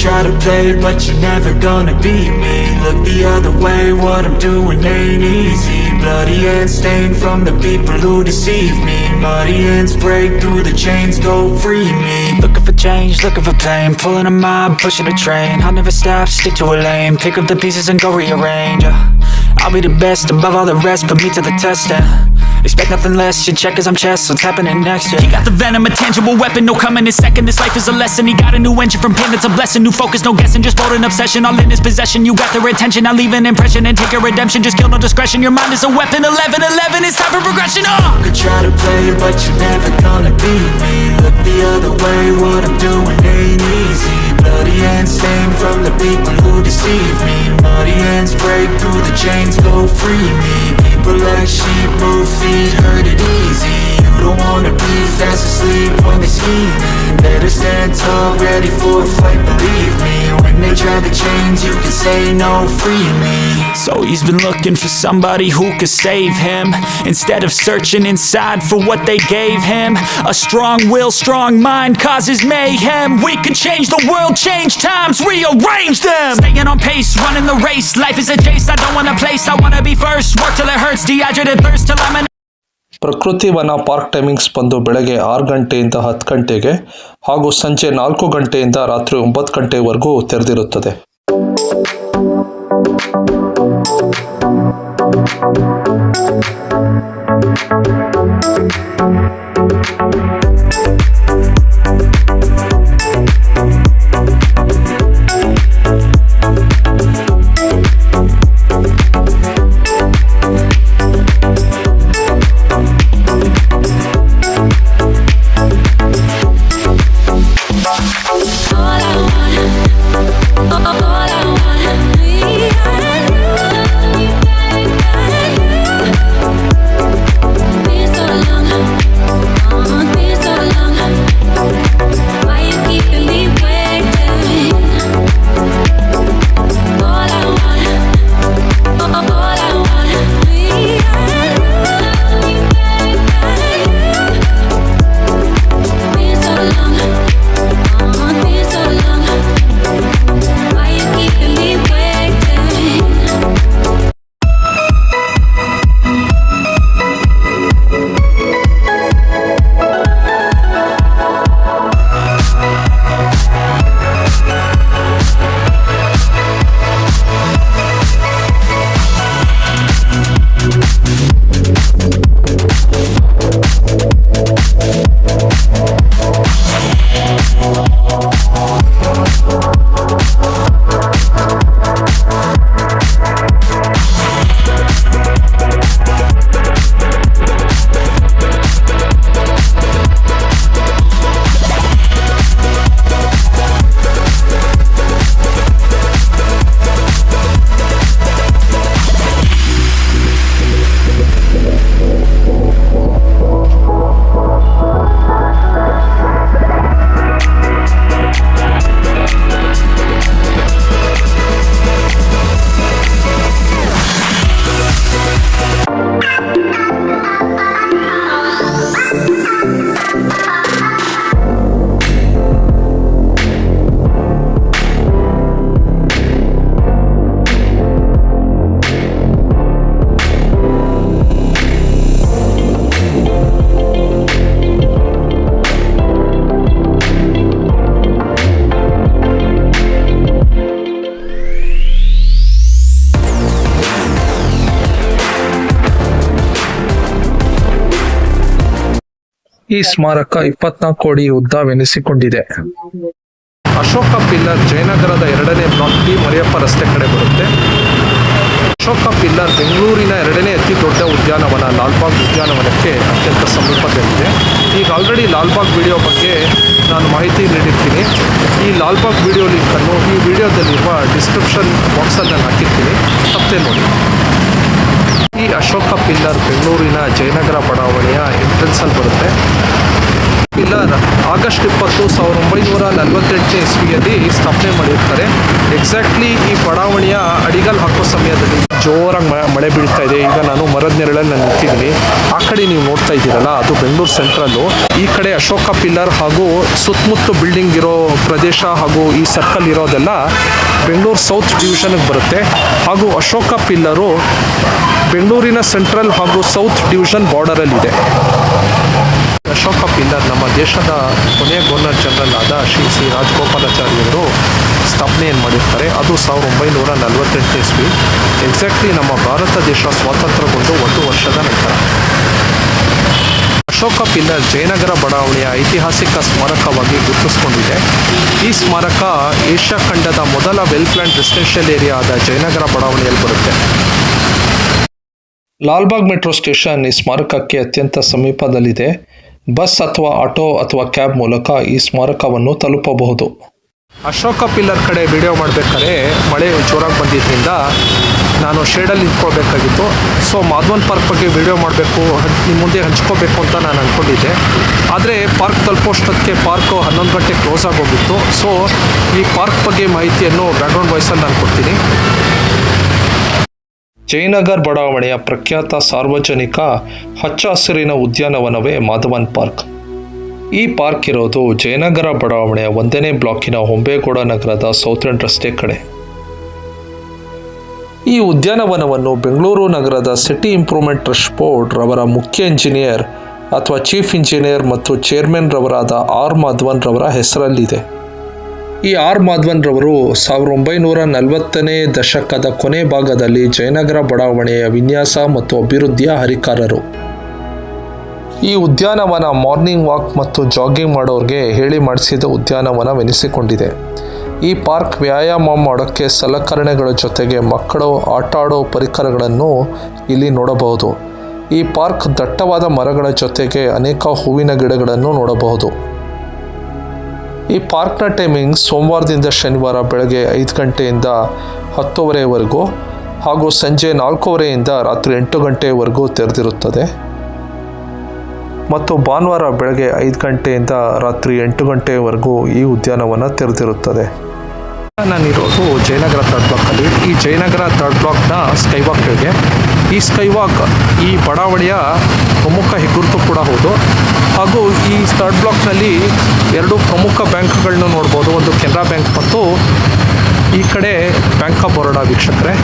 Try to play, but you're never gonna beat me. Look the other way, what I'm doing ain't easy. Bloody hands stained from the people who deceive me. Muddy hands break through the chains, go free me. Looking for change, looking for pain. Pulling a mob, pushing a train. I'll never stop, stick to a lane. Pick up the pieces and go rearrange. I'll be the best above all the rest, put me to the test and expect nothing less, your check as I'm chess, what's happening next, yeah. He got the venom, a tangible weapon, no coming in second. This life is a lesson, he got a new engine from pain, that's a blessing. New focus, no guessing, just bold and obsession. All in his possession, you got their attention. I'll leave an impression and take your redemption. Just kill, no discretion, your mind is a weapon. 11-11, it's time for progression, You could try to play, but you're never gonna beat me. Look the other way, what I'm doing ain't easy. Bloody hands stained from the people who deceive me. Muddy hands break through the chains, go free me. People like sheep move feet, hurt it easy. You don't wanna be fast asleep when they scheming. Better stand tall, ready for a fight, believe me. When they try the chains, you can say no, free me. So he's been looking for somebody who could save him, instead of searching inside for what they gave him. A strong will, strong mind causes mayhem. We can change the world, change times, rearrange them. Staying on pace, running the race. Life is a chase, I don't want a place, I wanna be first. Work till it hurts, dehydrated thirst till I'm in. ಪ್ರಕೃತಿ ವನ park timings ಬಂದು ಬೆಳಗ್ಗೆ 6 ಗಂಟೆಯಿಂದ 10 ಗಂಟೆಗೆ ಹಾಗೂ ಸಂಜೆ 4 ಗಂಟೆಯಿಂದ ರಾತ್ರಿ 9 ಗಂಟೆವರೆಗೂ ತೆರೆದಿರುತ್ತದೆ. ಈ ಸ್ಮಾರಕ 24 ಅಡಿ ಉದ್ದವೆನಿಸಿಕೊಂಡಿದೆ. ಅಶೋಕ ಪಿಲ್ಲರ್ ಜಯನಗರದ 2ನೇ ಬ್ಲಾಕ್ ಟಿ ಮರಿಯಪ್ಪ ರಸ್ತೆ ಕಡೆ ಬರುತ್ತೆ. ಅಶೋಕ ಪಿಲ್ಲರ್ ಬೆಂಗಳೂರಿನ 2ನೇ ಅತಿ ದೊಡ್ಡ ಉದ್ಯಾನವನ ಲಾಲ್ಬಾಗ್ ಉದ್ಯಾನವನಕ್ಕೆ ಅತ್ಯಂತ ಸಮೀಪದಲ್ಲಿದೆ. ಈಗ ಆಲ್ರೆಡಿ ಲಾಲ್ಬಾಗ್ ವಿಡಿಯೋ ಬಗ್ಗೆ ನಾನು ಮಾಹಿತಿ ನೀಡಿರ್ತೀನಿ. ಈ ಲಾಲ್ಬಾಗ್ ವಿಡಿಯೋ ಲಿಂಕನ್ನು ಈ ವಿಡಿಯೋದಲ್ಲಿರುವ ಡಿಸ್ಕ್ರಿಪ್ಷನ್ ಬಾಕ್ಸಲ್ಲಿ ನಾನು ಹಾಕಿರ್ತೀನಿ, ತಪ್ಪದೆ ನೋಡಿ. ಈ ಅಶೋಕ ಪಿಲ್ಲರ್ ಬೆಂಗಳೂರಿನ ಜಯನಗರ ಬಡಾವಣೆಯ ಎಂಟ್ರೆನ್ಸಲ್ಲಿ ಬರುತ್ತೆ. ಪಿಲ್ಲರ್ ಆಗಸ್ಟ್ 20, 1948 ಇಸ್ವಿಯಲ್ಲಿ ಸ್ಥಾಪನೆ ಮಾಡಿರ್ತಾರೆ. ಎಕ್ಸಾಕ್ಟ್ಲಿ ಈ ಬಡಾವಣೆಯ ಅಡಿಗಲ್ ಹಾಕೋ ಸಮಯದಲ್ಲಿ ಜೋರಾಗಿ ಮಳೆ ಬೀಳ್ತಾ ಇದೆ. ಈಗ ನಾನು ಮರದ ನೆರಳಲ್ಲಿ ನಾನು ನಿಂತಿದ್ದೀನಿ. ಆ ಕಡೆ ನೀವು ನೋಡ್ತಾ ಇದ್ದೀರಲ್ಲ, ಅದು ಬೆಂಗಳೂರು ಸೆಂಟ್ರಲ್ಲು. ಈ ಕಡೆ ಅಶೋಕ ಪಿಲ್ಲರ್ ಹಾಗೂ ಸುತ್ತಮುತ್ತ ಬಿಲ್ಡಿಂಗ್ ಇರೋ ಪ್ರದೇಶ ಹಾಗೂ ಈ ಸರ್ಕಲ್ ಇರೋದೆಲ್ಲ ಬೆಂಗಳೂರು ಸೌತ್ ಡಿವಿಷನ್ಗೆ ಬರುತ್ತೆ. ಹಾಗೂ ಅಶೋಕ ಪಿಲ್ಲರು ಬೆಂಗಳೂರಿನ ಸೆಂಟ್ರಲ್ ಹಾಗೂ ಸೌತ್ ಡಿವಿಷನ್ ಬಾರ್ಡರಲ್ಲಿದೆ. ಅಶೋಕ ಪಿಲ್ಲರ್ ನಮ್ಮ ದೇಶದ ಕೊನೆಯ ಗವರ್ನರ್ ಜನರಲ್ ಆದ ಶ್ರೀ ರಾಜಗೋಪಾಲಾಚಾರ್ಯವರು ಸ್ಥಾಪನೆಯನ್ನು ಮಾಡಿರ್ತಾರೆ. ಅದು 1948 ಇಸ್ವಿ. ಎಕ್ಸಾಕ್ಟ್ಲಿ ನಮ್ಮ ಭಾರತ ದೇಶ ಸ್ವಾತಂತ್ರ್ಯಗೊಂಡು 1 ವರ್ಷದ ನಂತರ. ಅಶೋಕ ಪಿಲ್ಲರ್ ಜಯನಗರ ಬಡಾವಣೆಯ ಐತಿಹಾಸಿಕ ಸ್ಮಾರಕವಾಗಿ ಗುರುತಿಸಿಕೊಂಡಿದೆ. ಈ ಸ್ಮಾರಕ ಏಷ್ಯಾ ಖಂಡದ ಮೊದಲ ವೆಲ್ ಪ್ಲಾನ್ಡ್ ರೆಸಿಡೆನ್ಷಿಯಲ್ ಏರಿಯಾ ಆದ ಜಯನಗರ ಬಡಾವಣೆಯಲ್ಲಿ ಬರುತ್ತೆ. ಲಾಲ್ಬಾಗ್ ಮೆಟ್ರೋ ಸ್ಟೇಷನ್ ಈ ಸ್ಮಾರಕಕ್ಕೆ ಅತ್ಯಂತ ಸಮೀಪದಲ್ಲಿದೆ. ಬಸ್ ಅಥವಾ ಆಟೋ ಅಥವಾ ಕ್ಯಾಬ್ ಮೂಲಕ ಈ ಸ್ಮಾರಕವನ್ನು ತಲುಪಬಹುದು. ಅಶೋಕ ಪಿಲ್ಲರ್ ಕಡೆ ವಿಡಿಯೋ ಮಾಡಬೇಕಾದ್ರೆ ಮಳೆ ಜೋರಾಗಿ ಬಂದಿದ್ದರಿಂದ ನಾನು ಶೇಡಲ್ಲಿ ನಿಂತ್ಕೊಳ್ಬೇಕಾಗಿತ್ತು. ಸೊ ಮಾಧವನ್ ಪಾರ್ಕ್ ಬಗ್ಗೆ ವಿಡಿಯೋ ಮಾಡಬೇಕು, ನಿಮ್ಮ ಮುಂದೆ ಹಂಚ್ಕೋಬೇಕು ಅಂತ ನಾನು ಅಂದ್ಕೊಂಡಿದ್ದೆ. ಆದರೆ ಪಾರ್ಕ್ ತಲುಪೋಷ್ಟೊತ್ತಿಗೆ ಪಾರ್ಕು 11 ಗಂಟೆ ಕ್ಲೋಸ್ ಆಗೋಗಿತ್ತು. ಸೊ ಈ ಪಾರ್ಕ್ ಬಗ್ಗೆ ಮಾಹಿತಿಯನ್ನು ಬ್ಯಾಕ್ಗ್ರೌಂಡ್ ವಾಯ್ಸಲ್ಲಿ ನಾನು ಕೊಡ್ತೀನಿ. ಜಯನಗರ್ ಬಡಾವಣೆಯ ಪ್ರಖ್ಯಾತ ಸಾರ್ವಜನಿಕ ಹಚ್ಚ ಹಸಿರಿನ ಉದ್ಯಾನವನವೇ ಮಾಧವನ್ ಪಾರ್ಕ್. ಈ ಪಾರ್ಕ್ ಇರೋದು ಜಯನಗರ ಬಡಾವಣೆಯ 1ನೇ ಬ್ಲಾಕಿನ ಹೊಂಬೇಗೌಡ ನಗರದ ಸೌತರ್ನ್ ರಸ್ತೆ ಕಡೆ. ಈ ಉದ್ಯಾನವನವನ್ನು ಬೆಂಗಳೂರು ನಗರದ ಸಿಟಿ ಇಂಪ್ರೂವ್ಮೆಂಟ್ ಟ್ರಸ್ಟ್ ಬೋರ್ಡ್ ರವರ ಮುಖ್ಯ ಇಂಜಿನಿಯರ್ ಅಥವಾ ಚೀಫ್ ಇಂಜಿನಿಯರ್ ಮತ್ತು ಚೇರ್ಮನ್ ರವರಾದ ಆರ್ ಮಾಧವನ್ ರವರ ಹೆಸರಲ್ಲಿದೆ. ಈ ಆರ್ ಮಾಧವನ್ ರವರು 1940ನೇ ದಶಕದ ಕೊನೆ ಭಾಗದಲ್ಲಿ ಜಯನಗರ ಬಡಾವಣೆಯ ವಿನ್ಯಾಸ ಮತ್ತು ಅಭಿವೃದ್ಧಿಯ ಹರಿಕಾರರು. ಈ ಉದ್ಯಾನವನ ಮಾರ್ನಿಂಗ್ ವಾಕ್ ಮತ್ತು ಜಾಗಿಂಗ್ ಮಾಡೋರಿಗೆ ಹೇಳಿ ಮಾಡಿಸಿದ ಉದ್ಯಾನವನವೆನಿಸಿಕೊಂಡಿದೆ. ಈ ಪಾರ್ಕ್ ವ್ಯಾಯಾಮ ಮಾಡೋಕ್ಕೆ ಸಲಕರಣೆಗಳ ಜೊತೆಗೆ ಮಕ್ಕಳು ಆಟ ಆಡೋ ಪರಿಕರಗಳನ್ನು ಇಲ್ಲಿ ನೋಡಬಹುದು. ಈ ಪಾರ್ಕ್ ದಟ್ಟವಾದ ಮರಗಳ ಜೊತೆಗೆ ಅನೇಕ ಹೂವಿನ ಗಿಡಗಳನ್ನು ನೋಡಬಹುದು. ಈ ಪಾರ್ಕ್ನ ಟೈಮಿಂಗ್ ಸೋಮವಾರದಿಂದ ಶನಿವಾರ ಬೆಳಗ್ಗೆ 5 ಗಂಟೆಯಿಂದ 10:30ವರೆಗೂ ಹಾಗೂ ಸಂಜೆ 4:30ಯಿಂದ ರಾತ್ರಿ 8 ಗಂಟೆಯವರೆಗೂ ತೆರೆದಿರುತ್ತದೆ ಮತ್ತು ಭಾನುವಾರ ಬೆಳಗ್ಗೆ 5 ಗಂಟೆಯಿಂದ ರಾತ್ರಿ 8 ಗಂಟೆಯವರೆಗೂ ಈ ಉದ್ಯಾನವನ ತೆರೆದಿರುತ್ತದೆ. ನಾನಿರೋದು ಜಯನಗರ 3rd ಬ್ಲಾಕಲ್ಲಿ. ಈ ಜಯನಗರ 3rd ಬ್ಲಾಕ್ನ ಸ್ಕೈವಾಕ್ಗೆ. ಈ ಸ್ಕೈವಾಕ್ ಈ ಬಡಾವಣೆಯ ಪ್ರಮುಖ ಹೆಗ್ಗುರುತು ಕೂಡ ಹೌದು. ಹಾಗೂ ಈ 3rd ಬ್ಲಾಕ್ನಲ್ಲಿ 2 ಪ್ರಮುಖ ಬ್ಯಾಂಕ್ಗಳನ್ನ ನೋಡ್ಬೋದು. ಒಂದು ಕೆನರಾ ಬ್ಯಾಂಕ್ ಮತ್ತು ಈ ಕಡೆ ಬ್ಯಾಂಕ್ ಆಫ್ ಬರೋಡಾ ವೀಕ್ಷಕರೇ.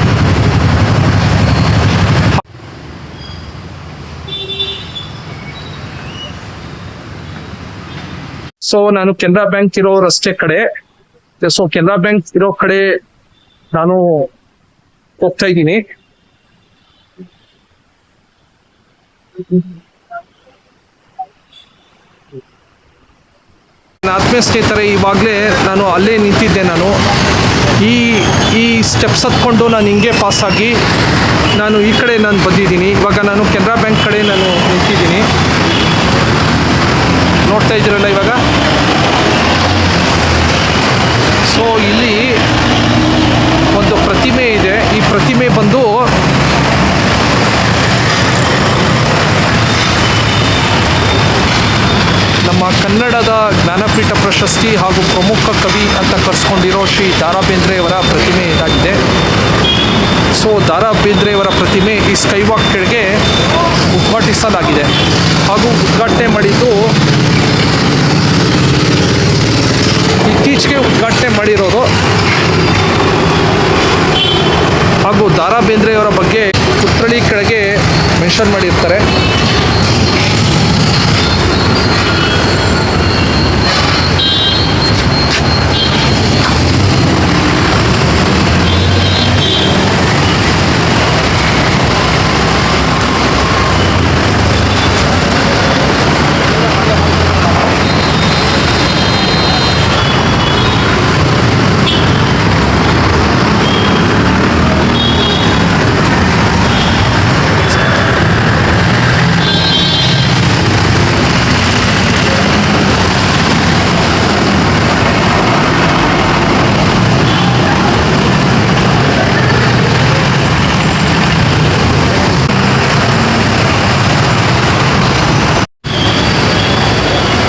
ಸೊ ನಾನು ಕೆನರಾ ಬ್ಯಾಂಕ್ ಇರೋ ರಸ್ತೆ ಕಡೆ, ಸೊ ಕೆನರಾ ಬ್ಯಾಂಕ್ ಇರೋ ಕಡೆ ನಾನು ಹೋಗ್ತಾ ಇದ್ದೀನಿ. ಆತ್ಮೀಯ ಸ್ನೇಹಿತರೆ, ಇವಾಗಲೇ ನಾನು ಅಲ್ಲೇ ನಿಂತಿದ್ದೆ. ನಾನು ಈ ಸ್ಟೆಪ್ಸ್ ಹತ್ಕೊಂಡು ನಾನು ಹಿಂಗೆ ಪಾಸಾಗಿ ನಾನು ಈ ಕಡೆ ನಾನು ಬಂದಿದ್ದೀನಿ. ಇವಾಗ ನಾನು ಕೆನರಾ ಬ್ಯಾಂಕ್ ಕಡೆ ನಾನು ನಿಂತಿದ್ದೀನಿ, ನೋಡ್ತಾ ಇದ್ದೀರಲ್ಲ ಇವಾಗ. ಸೊ ಇಲ್ಲಿ ಒಂದು ಪ್ರತಿಮೆ ಇದೆ. ಈ ಪ್ರತಿಮೆ ಬಂದು ನಮ್ಮ ಕನ್ನಡದ ಜ್ಞಾನಪೀಠ ಪ್ರಶಸ್ತಿ ಹಾಗೂ ಪ್ರಮುಖ ಕವಿ ಅಂತ ಕರೆಸ್ಕೊಂಡಿರೋ ಶ್ರೀ ದ ರಾ ಬೇಂದ್ರೆಯವರ ಪ್ರತಿಮೆ ಇದಾಗಿದೆ. ಸೊ ದ ರಾ ಬೇಂದ್ರೆಯವರ ಪ್ರತಿಮೆ ಈ ಸ್ಕೈವಾಕ್ ಕೆಳಗೆ ಉದ್ಘಾಟಿಸಲಾಗಿದೆ ಹಾಗೂ ಉದ್ಘಾಟನೆ ಮಾಡಿದ್ದು ಇತ್ತೀಚೆಗೆ ಉದ್ಘಾಟನೆ ಮಾಡಿರೋದು. ಹಾಗೂ ದ ರಾ ಬೇಂದ್ರೆಯವರ ಬಗ್ಗೆ ಪುತ್ಥಳಿ ಕೆಳಗೆ ಮೆನ್ಷನ್ ಮಾಡಿರ್ತಾರೆ.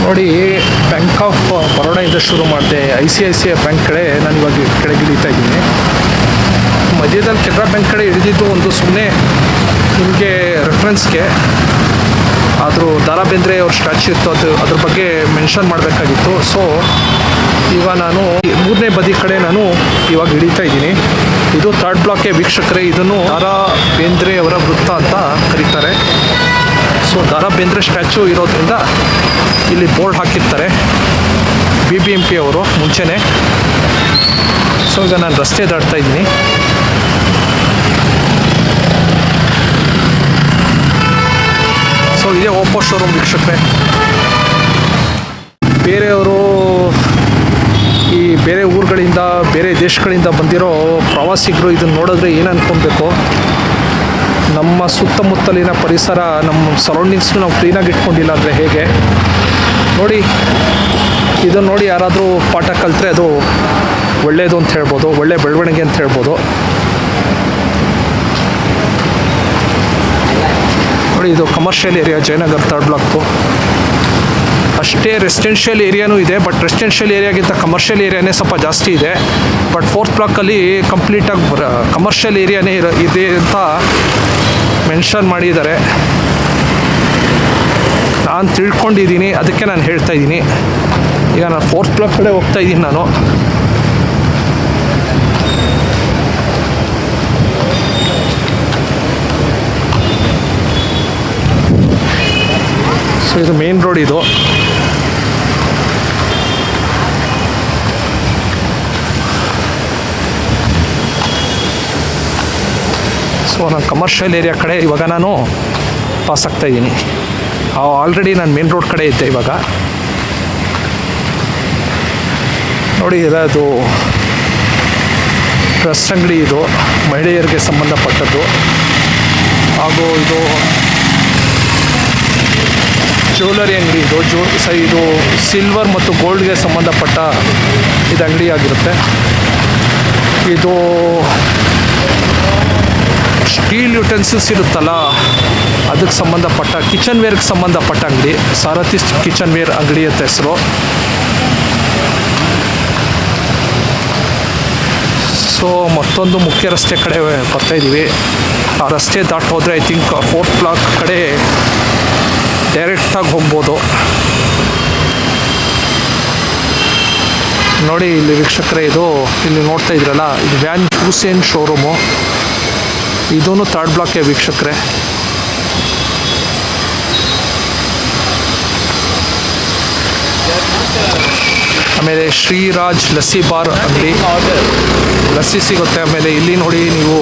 ನೋಡಿ, ಬ್ಯಾಂಕ್ ಆಫ್ ಬರೋಡಾಯಿಂದ ಶುರು ಮಾಡಿದೆ. ICICI ಬ್ಯಾಂಕ್ ಕಡೆ ನಾನು ಇವಾಗ ಕೆಳಗೆ ಇಳಿತಾ ಇದ್ದೀನಿ. ಮಧ್ಯದಲ್ಲಿ ಕೆನರಾ ಬ್ಯಾಂಕ್ ಕಡೆ ಇಳಿದಿದ್ದು ಒಂದು ಸುಮ್ಮನೆ ನಿಮಗೆ ರೆಫರೆನ್ಸ್ಗೆ. ಆದರೂ ದಾರಾ ಬೇಂದ್ರೆ ಅವ್ರ ಸ್ಟ್ಯಾಚ್ಯೂ ಇತ್ತು, ಅದ್ರ ಬಗ್ಗೆ ಮೆನ್ಷನ್ ಮಾಡಬೇಕಾಗಿತ್ತು. ಸೊ ಈಗ ನಾನು 3ನೇ ಬದಿ ಕಡೆ ನಾನು ಇವಾಗ ಇಳಿತಾ ಇದ್ದೀನಿ. ಇದು 3rd ಬ್ಲಾಕ್ಗೆ ವೀಕ್ಷಕರೇ. ಇದನ್ನು ದಾರಾ ಬೇಂದ್ರೆ ಅವರ ವೃತ್ತ ಅಂತ ಕರೀತಾರೆ. ಸೊ ದಾರಾ ಬೇಂದ್ರೆ ಸ್ಟ್ಯಾಚ್ಯೂ ಇರೋದ್ರಿಂದ ಇಲ್ಲಿ ಬೋರ್ಡ್ ಹಾಕಿರ್ತಾರೆ BBMP ಅವರು ಮುಂಚೆನೇ. ಸೊ ಈಗ ನಾನು ರಸ್ತೆ ದಾಟ್ತಾ ಇದ್ದೀನಿ. ಸೊ ಇದೇ ಓಪೋ ಶೋರೂಮ್ ವೀಕ್ಷಕರೇ. ಬೇರೆಯವರು ಈ ಬೇರೆ ಊರುಗಳಿಂದ ಬೇರೆ ದೇಶಗಳಿಂದ ಬಂದಿರೋ ಪ್ರವಾಸಿಗರು ಇದನ್ನು ನೋಡಿದ್ರೆ ಏನು ಅಂದ್ಕೊಬೇಕು, ನಮ್ಮ ಸುತ್ತಮುತ್ತಲಿನ ಪರಿಸರ, ನಮ್ಮ ಸರೌಂಡಿಂಗ್ಸ್ನು ನಾವು ಕ್ಲೀನಾಗಿ ಇಟ್ಕೊಂಡಿಲ್ಲ ಅಂದರೆ ಹೇಗೆ ನೋಡಿ. ಇದನ್ನು ನೋಡಿ ಯಾರಾದರೂ ಪಾಠ ಕಲಿತ್ರೆ ಅದು ಒಳ್ಳೆಯದು ಅಂತ ಹೇಳ್ಬೋದು, ಒಳ್ಳೆ ಬೆಳವಣಿಗೆ ಅಂತ ಹೇಳ್ಬೋದು. ನೋಡಿ, ಇದು commercial area Jayanagar 3rd block. ಅಷ್ಟೇ ರೆಸಿಡೆನ್ಷಿಯಲ್ ಏರಿಯಾನೂ ಇದೆ, ಬಟ್ ರೆಸಿಡೆನ್ಷಿಯಲ್ ಏರಿಯಾಗಿಂತ ಕಮರ್ಷಿಯಲ್ ಏರಿಯಾನೇ ಸ್ವಲ್ಪ ಜಾಸ್ತಿ ಇದೆ. ಬಟ್ 4th ಬ್ಲಾಕಲ್ಲಿ ಕಂಪ್ಲೀಟಾಗಿ ಕಮರ್ಷಿಯಲ್ ಏರಿಯಾನೇ ಇದೆ ಅಂತ ಮೆನ್ಷನ್ ಮಾಡಿದ್ದಾರೆ. ನಾನು ತಿಳ್ಕೊಂಡಿದ್ದೀನಿ, ಅದಕ್ಕೆ ನಾನು ಹೇಳ್ತಾ ಇದ್ದೀನಿ. ಈಗ ನಾನು 4th ಬ್ಲಾಕ್ ಕಡೆ ಹೋಗ್ತಾ ಇದ್ದೀನಿ ನಾನು. ಸೊ ಇದು ಮೇನ್ ರೋಡ್ ಇದು. ಸೊ ನಾನು ಕಮರ್ಷಿಯಲ್ ಏರಿಯಾ ಕಡೆ ಇವಾಗ ನಾನು ಪಾಸ್ ಆಗ್ತಾ ಇದ್ದೀನಿ. ಆಲ್ರೆಡಿ ನಾನು ಮೇನ್ ರೋಡ್ ಕಡೆ ಇದ್ದೆ. ಇವಾಗ ನೋಡಿ, ಇದು ಡ್ರೆಸ್ ಅಂಗಡಿ, ಇದು ಮಹಿಳೆಯರಿಗೆ ಸಂಬಂಧಪಟ್ಟದ್ದು. ಹಾಗೂ ಇದು ಜ್ಯುವೆಲರಿ ಅಂಗಡಿ. ಇದು ಸಿಲ್ವರ್ ಮತ್ತು ಗೋಲ್ಡ್ಗೆ ಸಂಬಂಧಪಟ್ಟ ಇದು ಅಂಗಡಿ ಆಗಿರುತ್ತೆ. ಇದು ಸ್ಟೀಲ್ ಯುಟೆನ್ಸಿಲ್ಸ್ ಇರುತ್ತಲ್ಲ, ಅದಕ್ಕೆ ಸಂಬಂಧಪಟ್ಟ ಕಿಚನ್ ವೇರ್ಗೆ ಸಂಬಂಧಪಟ್ಟ ಅಂಗಡಿ. ಸಾರಥಿ ಕಿಚನ್ ವೇರ್ ಅಂಗಡಿ ಅಂತ ಹೆಸರು. ಸೊ ಮತ್ತೊಂದು ಮುಖ್ಯ ರಸ್ತೆ ಕಡೆ ಬರ್ತಾಯಿದ್ದೀವಿ. ಆ ರಸ್ತೆ ದಾಟ್ ಹೋದರೆ ಐ ಥಿಂಕ್ 4th ಬ್ಲಾಕ್ ಕಡೆ ಡೈರೆಕ್ಟಾಗಿ ಹೋಗ್ಬೋದು. ನೋಡಿ ಇಲ್ಲಿ ವೀಕ್ಷಕರೇ, ಇದು ಇಲ್ಲಿ ನೋಡ್ತಾ ಇದ್ರಲ್ಲ, ಇದು ವ್ಯಾನ್ ಹುಸೇನ್ ಶೋರೂಮು. ಇದೂ 3rd ಬ್ಲಾಕ್ಗೆ ವೀಕ್ಷಕರೇ. ಆಮೇಲೆ ಶ್ರೀರಾಜ್ ಲಸ್ಸಿ ಬಾರ್ ಅಂಗಡಿ, ಲಸ್ಸಿ ಸಿಗುತ್ತೆ. ಆಮೇಲೆ ಇಲ್ಲಿ ನೋಡಿ ನೀವು,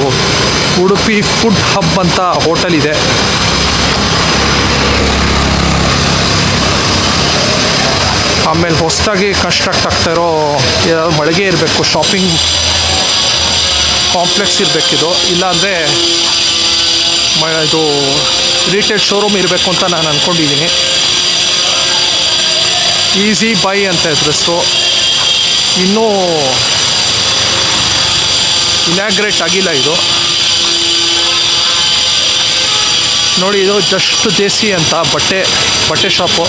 ಉಡುಪಿ ಫುಡ್ ಹಬ್ ಅಂತ ಹೋಟೆಲ್ ಇದೆ. ಆಮೇಲೆ ಹೊಸದಾಗಿ ಕನ್ಸ್ಟ್ರಕ್ಟ್ ಆಗ್ತಾ ಇರೋ ಮಳಿಗೆ ಇರಬೇಕು, ಶಾಪಿಂಗ್ ಕಾಂಪ್ಲೆಕ್ಸ್ ಇರಬೇಕಿದು. ಇಲ್ಲಾಂದರೆ ಇದು ರಿಟೇಲ್ ಶೋರೂಮ್ ಇರಬೇಕು ಅಂತ ನಾನು ಅಂದ್ಕೊಂಡಿದ್ದೀನಿ. ಈಸಿ ಬೈ ಅಂತ ಹೆಸರು. ಇನ್ನೂ ಇನಾಗ್ರೇಟ್ ಆಗಿಲ್ಲ ಇದು. ನೋಡಿ, ಇದು ಜಸ್ಟ್ ದೇಸಿ ಅಂತ ಬಟ್ಟೆ ಶಾಪು.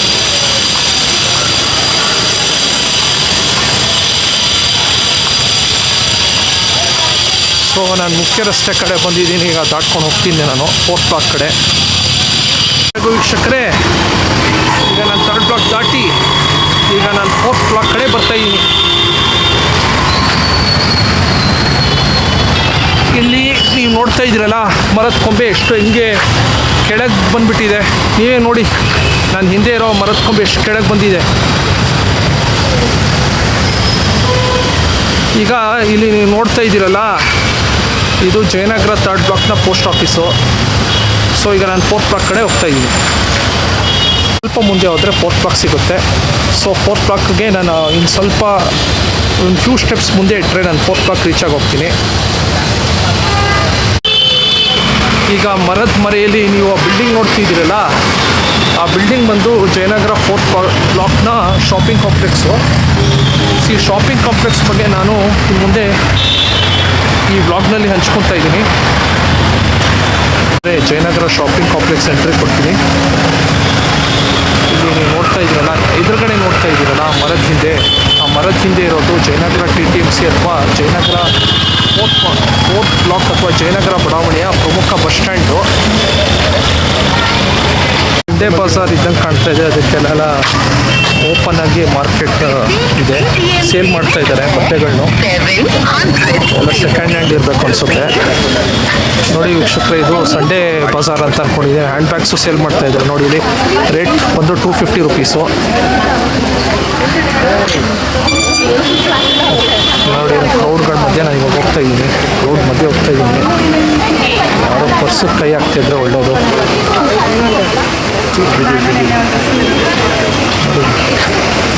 ಸೊ ನಾನು ಮುಖ್ಯ ರಸ್ತೆ ಕಡೆ ಬಂದಿದ್ದೀನಿ. ಈಗ ದಾಟ್ಕೊಂಡು ಹೋಗ್ತೀನಿ ನಾನು 4th ಬ್ಲಾಕ್ ಕಡೆ. ವೀಕ್ಷಕರೇ, ಈಗ ನಾನು 3rd ಬ್ಲಾಕ್ ದಾಟಿ ಈಗ ನಾನು 4th ಬ್ಲಾಕ್ ಕಡೆ ಬರ್ತಾಯಿದ್ದೀನಿ. ಇಲ್ಲಿ ನೀವು ನೋಡ್ತಾ ಇದ್ದೀರಲ್ಲ, ಮರದ ಕೊಂಬೆ ಎಷ್ಟು ಹಿಂಗೆ ಕೆಳಗೆ ಬಂದುಬಿಟ್ಟಿದೆ. ನೀವೇ ನೋಡಿ, ನಾನು ಹಿಂದೆ ಇರೋ ಮರದ ಕೊಂಬೆ ಎಷ್ಟು ಕೆಳಗೆ ಬಂದಿದೆ. ಈಗ ಇಲ್ಲಿ ನೀವು ನೋಡ್ತಾ ಇದ್ದೀರಲ್ಲ, ಇದು ಜಯನಗರ 3rd ಬ್ಲಾಕ್ನ ಪೋಸ್ಟ್ ಆಫೀಸು. ಸೊ ಈಗ ನಾನು 4th ಬ್ಲಾಕ್ ಕಡೆ ಹೋಗ್ತಾ ಇದ್ದೀನಿ. ಸ್ವಲ್ಪ ಮುಂದೆ ಹೋದರೆ 4th ಬ್ಲಾಕ್ ಸಿಗುತ್ತೆ. ಸೊ 4th ಬ್ಲಾಕ್ಗೆ ನಾನು ಇನ್ನು ಸ್ವಲ್ಪ ಒಂದು ಫ್ಯೂ ಸ್ಟೆಪ್ಸ್ ಮುಂದೆ ಇಟ್ಟರೆ ನಾನು 4th ಬ್ಲಾಕ್ ರೀಚಾಗಿ ಹೋಗ್ತೀನಿ. ಈಗ ಮರದ ಮರೆಯಲ್ಲಿ ನೀವು ಆ ಬಿಲ್ಡಿಂಗ್ ನೋಡ್ತಿದ್ದೀರಲ್ಲ, ಆ ಬಿಲ್ಡಿಂಗ್ ಬಂದು ಜಯನಗರ 4th ಬ್ಲಾಕ್ನ ಶಾಪಿಂಗ್ ಕಾಂಪ್ಲೆಕ್ಸು. ಈ ಶಾಪಿಂಗ್ ಕಾಂಪ್ಲೆಕ್ಸ್ ಬಗ್ಗೆ ನಾನು ಇನ್ನು ಮುಂದೆ ಈ ವ್ಲಾಗ್ನಲ್ಲಿ ಹಂಚ್ಕೊತಾ ಇದ್ದೀನಿ. ಜಯನಗರ ಶಾಪಿಂಗ್ ಕಾಂಪ್ಲೆಕ್ಸ್ ಎಂಟ್ರಿ ಕೊಡ್ತೀನಿ. ಇಲ್ಲಿ ನೋಡಿ ನೀವು ನೋಡ್ತಾ ಇದ್ದೀರಲ್ಲ, ಎದುರುಗಡೆ ನೋಡ್ತಾ ಇದ್ದೀರಲ್ಲ ಮರದ ಹಿಂದೆ, ಆ ಮರದ ಹಿಂದೆ ಇರೋದು ಜಯನಗರ TTMC ಅಥವಾ ಜಯನಗರ ಫೋರ್ತ್ ಬ್ಲಾಕ್ ಅಥವಾ ಜಯನಗರ ಬಡಾವಣೆಯ ಪ್ರಮುಖ ಬಸ್ ಸ್ಟ್ಯಾಂಡು. ಸಂಡೇ ಬಜಾರ್ ಇದ್ದಂಗೆ ಕಾಣ್ತಾ ಇದೆ. ಅದಕ್ಕೆಲ್ಲ ಓಪನ್ ಆಗಿ ಮಾರ್ಕೆಟ್ ಇದೆ, ಸೇಲ್ ಮಾಡ್ತಾ ಇದ್ದಾರೆ ಬಟ್ಟೆಗಳನ್ನು. ಎಲ್ಲ ಸೆಕೆಂಡ್ ಹ್ಯಾಂಡ್ ಇರಬೇಕು ಅನಿಸುತ್ತೆ. ನೋಡಿ ವೀಕ್ಷಕರೇ, ಇದು ಸಂಡೇ ಬಜಾರ್ ಅಂತ ಅಂದ್ಕೊಂಡಿದೆ. ಹ್ಯಾಂಡ್ ಬ್ಯಾಗ್ಸು ಸೇಲ್ ಮಾಡ್ತಾ ಇದ್ದಾರೆ. ನೋಡಿ ಇಲ್ಲಿ ರೇಟ್ ಬಂದು 250 ರುಪೀಸು. ನೋಡಿ ಕ್ರೌಡ್ಗಳ ಮಧ್ಯೆ ನಾನು ಇವಾಗ ಹೋಗ್ತಾ ಇದ್ದೀನಿ, ಕ್ರೌಡ್ ಮಧ್ಯೆ ಹೋಗ್ತಾ ಇದ್ದೀನಿ. ಯಾರೋ ಪರ್ಸಿಗೆ ಕೈ ಹಾಕ್ತಿದ್ರೆ ಒಳ್ಳೇದು.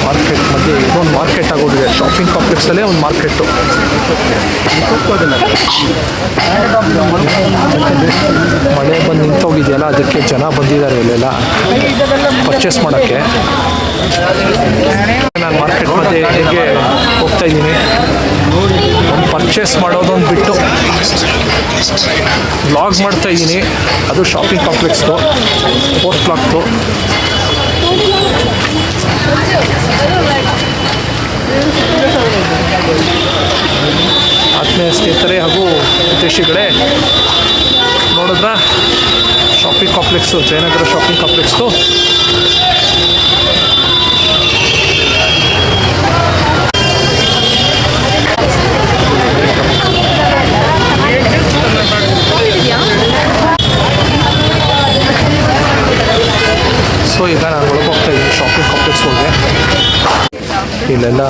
ಮಾರ್ಕೆಟ್ ಮಧ್ಯೆ ಇದೊಂದು ಮಾರ್ಕೆಟ್ ಆಗೋಗಿದೆ. ಶಾಪಿಂಗ್ ಕಾಂಪ್ಲೆಕ್ಸಲ್ಲೇ ಒಂದು ಮಾರ್ಕೆಟು. ಮಳೆ ಬಂದು ನಿಂತೋಗಿದೆಯಲ್ಲ, ಅದಕ್ಕೆ ಜನ ಬಂದಿದ್ದಾರೆ ಇಲ್ಲೆಲ್ಲ ಪರ್ಚೇಸ್ ಮಾಡೋಕ್ಕೆ. ನಾನು ಮಾರ್ಕೆಟ್ ಮಧ್ಯೆ ಹೇಗೆ ಹೋಗ್ತಾ ಇದ್ದೀನಿ. ಒಂದು ಪರ್ಚೇಸ್ ಮಾಡೋದೊಂದು ಬಿಟ್ಟು ವ್ಲಾಗ್ ಮಾಡ್ತಾ ಇದ್ದೀನಿ. ಅದು ಶಾಪಿಂಗ್ ಕಾಂಪ್ಲೆಕ್ಸ್ದು 4th ಬ್ಲಾಕ್ದು. ಆತ್ಮೀಯ ಸ್ನೇಹಿತರೆ ಹಾಗೂ ಹಿತೈಷಿಗಳೇ, ನೋಡಿದ್ರ shopping complex, Jayanagar shopping complex. So ಈಗ ನಾನು ಒಳಗೆ ಹೋಗ್ತಾ ಇದ್ದೀನಿ ಶಾಪಿಂಗ್ ಕಾಂಪ್ಲೆಕ್ಸ್ ಒಳಗೆ. ಇಲ್ಲೆಲ್ಲ